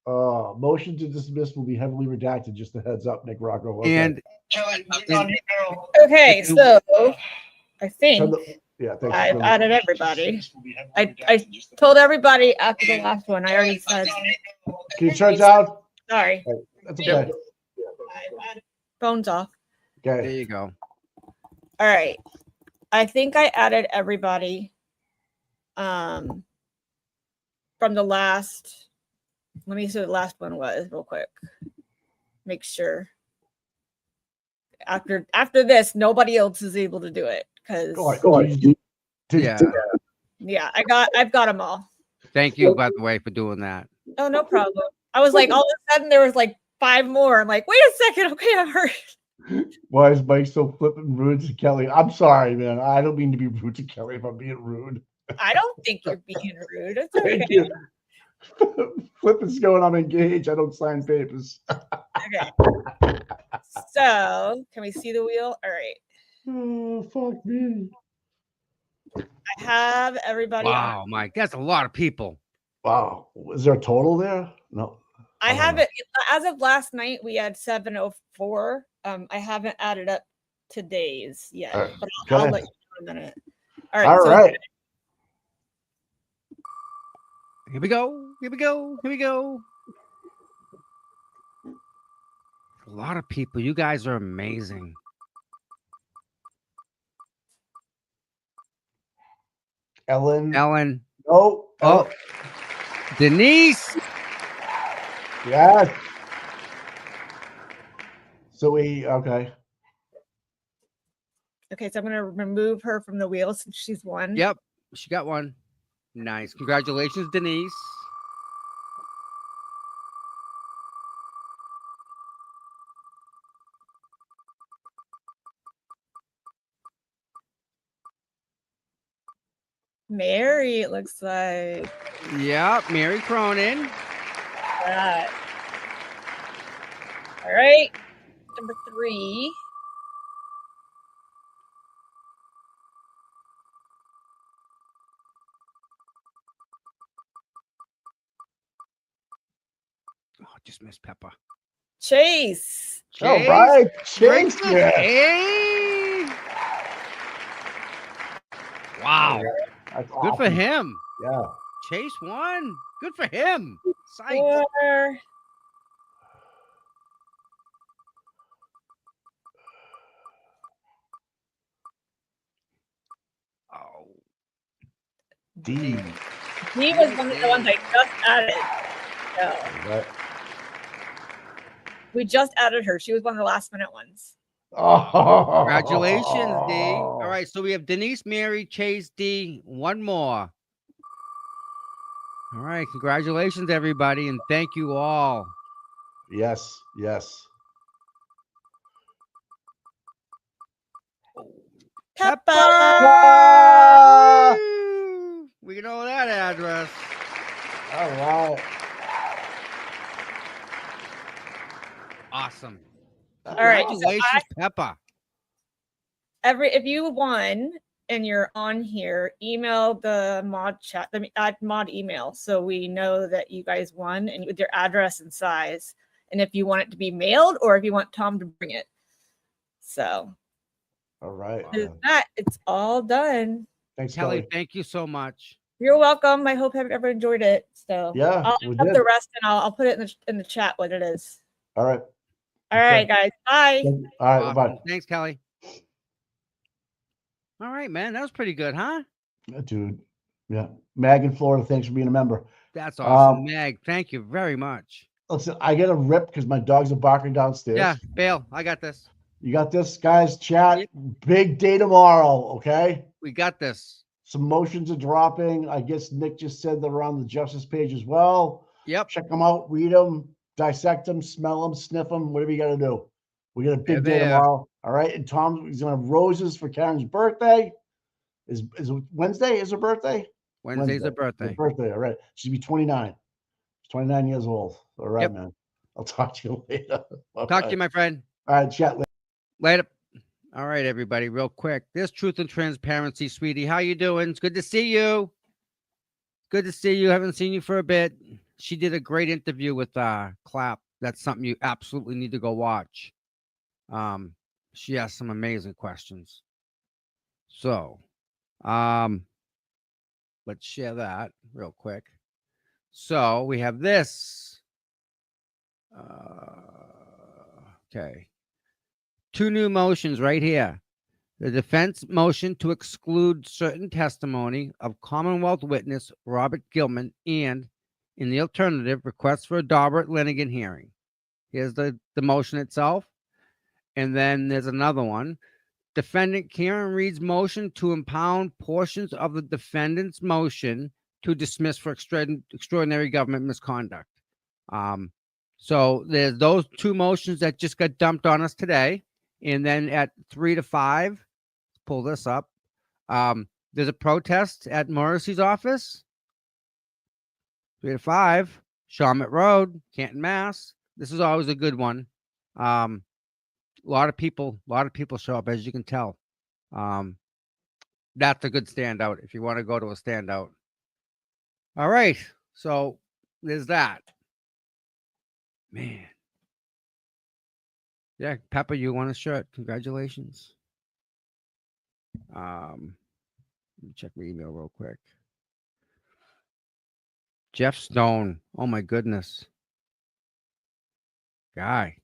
Motion to dismiss will be heavily redacted. Just a heads up, Nick Rocco. Okay. And okay, so I think thanks. I've added everybody. I told everybody after the last one. I already said. Can you turn down? Sorry. Right, that's okay. Phone's off. Okay. There you go. All right. I think I added everybody. From the last. Let me see what the last one was real quick. Make sure. After this, nobody else is able to do it because. Go ahead. Yeah, I've got them all. Thank you, by the way, for doing that. Oh, no problem. I was like, all of a sudden there was like 5 more. I'm like, wait a second. Okay, I'm hurt. Why is Mike so flipping rude to Kelly? I'm sorry, man. I don't mean to be rude to Kelly if I'm being rude. I don't think you're being rude. It's okay. Thank you. Flip is going, I'm engaged. I don't sign papers. Okay. So, can we see the wheel? All right. Oh, fuck me. I have everybody. Wow, Mike, that's a lot of people. Wow. Is there a total there? No. I haven't, as of last night, we had 704. I haven't added up today's yet, right. But I'll let you know in a minute. All right. All right. Here we go. A lot of people. You guys are amazing. Ellen. Oh, Ellen. Denise. Yes. So okay. Okay, so I'm going to remove her from the wheel since she's won. Yep, she got one. Nice. Congratulations, Denise. Mary, it looks like. Yep, Mary Cronin. That. All right, number 3. Oh, just missed Peppa. Chase. All right, Chase. Hey. Wow. That's Good awesome. for him. Yeah. Chase won. Good for him. Psyched. 4. Oh. D. D was one of the ones I just added. So. Right. We just added her. She was one of the last minute ones. Oh. Congratulations, D. All right, so we have Denise, Mary, Chase, D. One more. All right, congratulations, everybody, and thank you all. Yes. Peppa. We know that address. All right. Awesome. All right. Congratulations, Peppa. If you won and you're on here, email the mod chat, add mod email, so we know that you guys won, and with your address and size, and if you want it to be mailed or if you want Tom to bring it. So. All right. That it's all done. Thanks, Kelly. Thank you so much. You're welcome. I hope everyone enjoyed it. So yeah, I'll have the rest and I'll put it in the chat what it is. All right. All right, guys. Bye. All right. Awesome. Bye. Thanks, Kelly. All right, man. That was pretty good, huh? Dude. Yeah. Mag in Florida, thanks for being a member. That's awesome. Mag, thank you very much. Listen, I get a rip because my dogs are barking downstairs. Yeah, bail. I got this. You got this, guys? Chat. Yep. Big day tomorrow, okay? We got this. Some motions are dropping. I guess Nick just said they're on the Justice page as well. Yep. Check them out, read them, dissect them, smell them, sniff them, whatever you got to do. We got a big day tomorrow. All right. And Tom is going to have roses for Karen's birthday. Is Wednesday is her birthday? Wednesday's her birthday. Her birthday. All right. She'll be 29. She's 29 years old. All right, man. I'll talk to you later. Talk to you, my friend. All right. Chat later. Later. All right, everybody, real quick. There's Truth and Transparency, sweetie. How you doing? It's good to see you. Good to see you. Haven't seen you for a bit. She did a great interview with Clap. That's something you absolutely need to go watch. She asked some amazing questions. So, let's share that real quick. So we have this. Okay. 2 new motions right here. The defense motion to exclude certain testimony of Commonwealth witness Robert Gilman, and in the alternative, request for a Daubert Lenigan hearing. Here's the motion itself. And then there's another one. Defendant Karen Reed's motion to impound portions of the defendant's motion to dismiss for extraordinary government misconduct. So there's those 2 motions that just got dumped on us today. And then at 3 to 5, let's pull this up. There's a protest at Morrissey's office. 3 to 5, Shawmut Road, Canton, Mass. This is always a good one. A lot of people show up, as you can tell. That's a good standout if you want to go to a standout. All right, so there's that. Man. Yeah, Peppa, you won a shirt. Congratulations. Let me check my email real quick. Jeff Stone. Oh my goodness. Guy.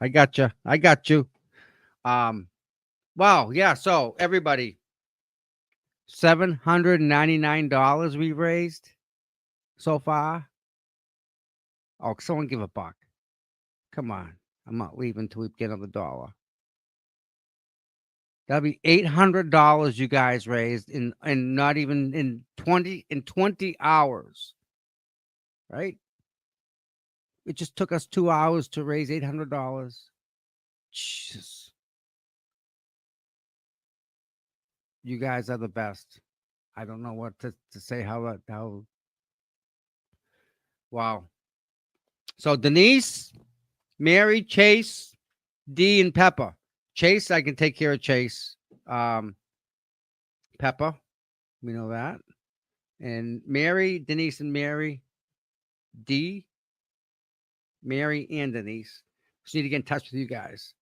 I got you. I got you. Wow. Yeah. So everybody, $799 we raised so far. Oh, someone give a buck. Come on. I'm not leaving till we get another dollar. That'll be $800 you guys raised in not even in 20 hours. Right? It just took us 2 hours to raise $800. Jesus. You guys are the best. I don't know what to say how wow. So Denise, Mary, Chase, D, and Pepper. Chase, I can take care of Chase. Pepper, we know that. And Mary, Denise, and Mary, D, Mary, and Denise. Just need to get in touch with you guys.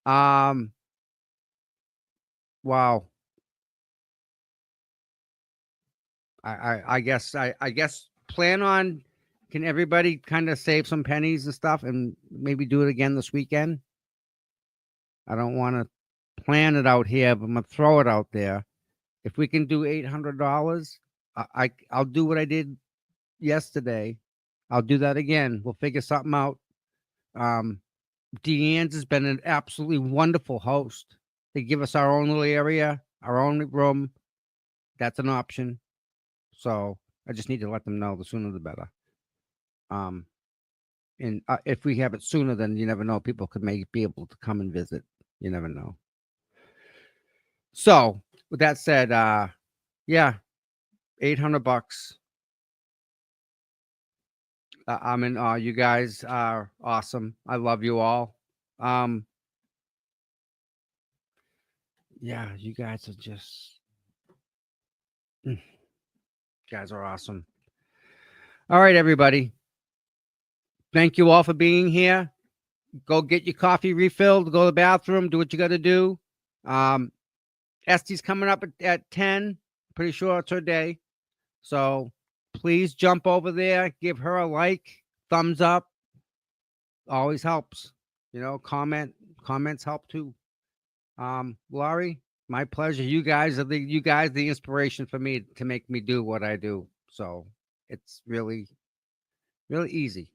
Wow. I guess plan on, can everybody kind of save some pennies and stuff and maybe do it again this weekend? I don't want to plan it out here, but I'm gonna throw it out there. If we can do $800, I'll do what I did yesterday. I'll do that again. We'll figure something out. Deanne's has been an absolutely wonderful host. They give us our own little area, our own room. That's an option. So I just need to let them know, the sooner the better. And if we have it sooner, then you never know. People could maybe be able to come and visit. You never know. So with that said, yeah, $800. I'm in awe. You guys are awesome. I love you all. Yeah, you guys are just, you guys are awesome. All right, everybody. Thank you all for being here. Go get your coffee refilled. Go to the bathroom. Do what you got to do. Estee's coming up at 10. Pretty sure it's her day. So please jump over there. Give her a like. Thumbs up. Always helps. Comments help too. Laurie, my pleasure. You guys are the inspiration for me to make me do what I do. So it's really, really easy.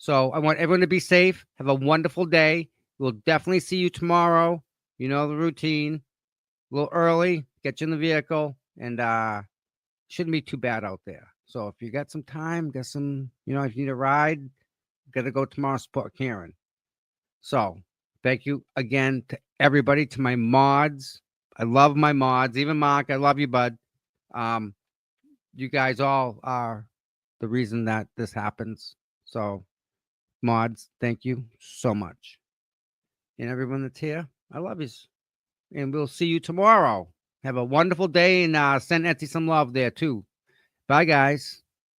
So I want everyone to be safe. Have a wonderful day. We'll definitely see you tomorrow. You know the routine. A little early, get you in the vehicle, and shouldn't be too bad out there. So if you got some time, if you need a ride, got to go tomorrow, support Karen. So thank you again to everybody, to my mods. I love my mods. Even Mark, I love you, bud. You guys all are the reason that this happens. So mods, thank you so much. And everyone that's here, I love you. And we'll see you tomorrow. Have a wonderful day, and send Etsy some love there too. Bye, guys.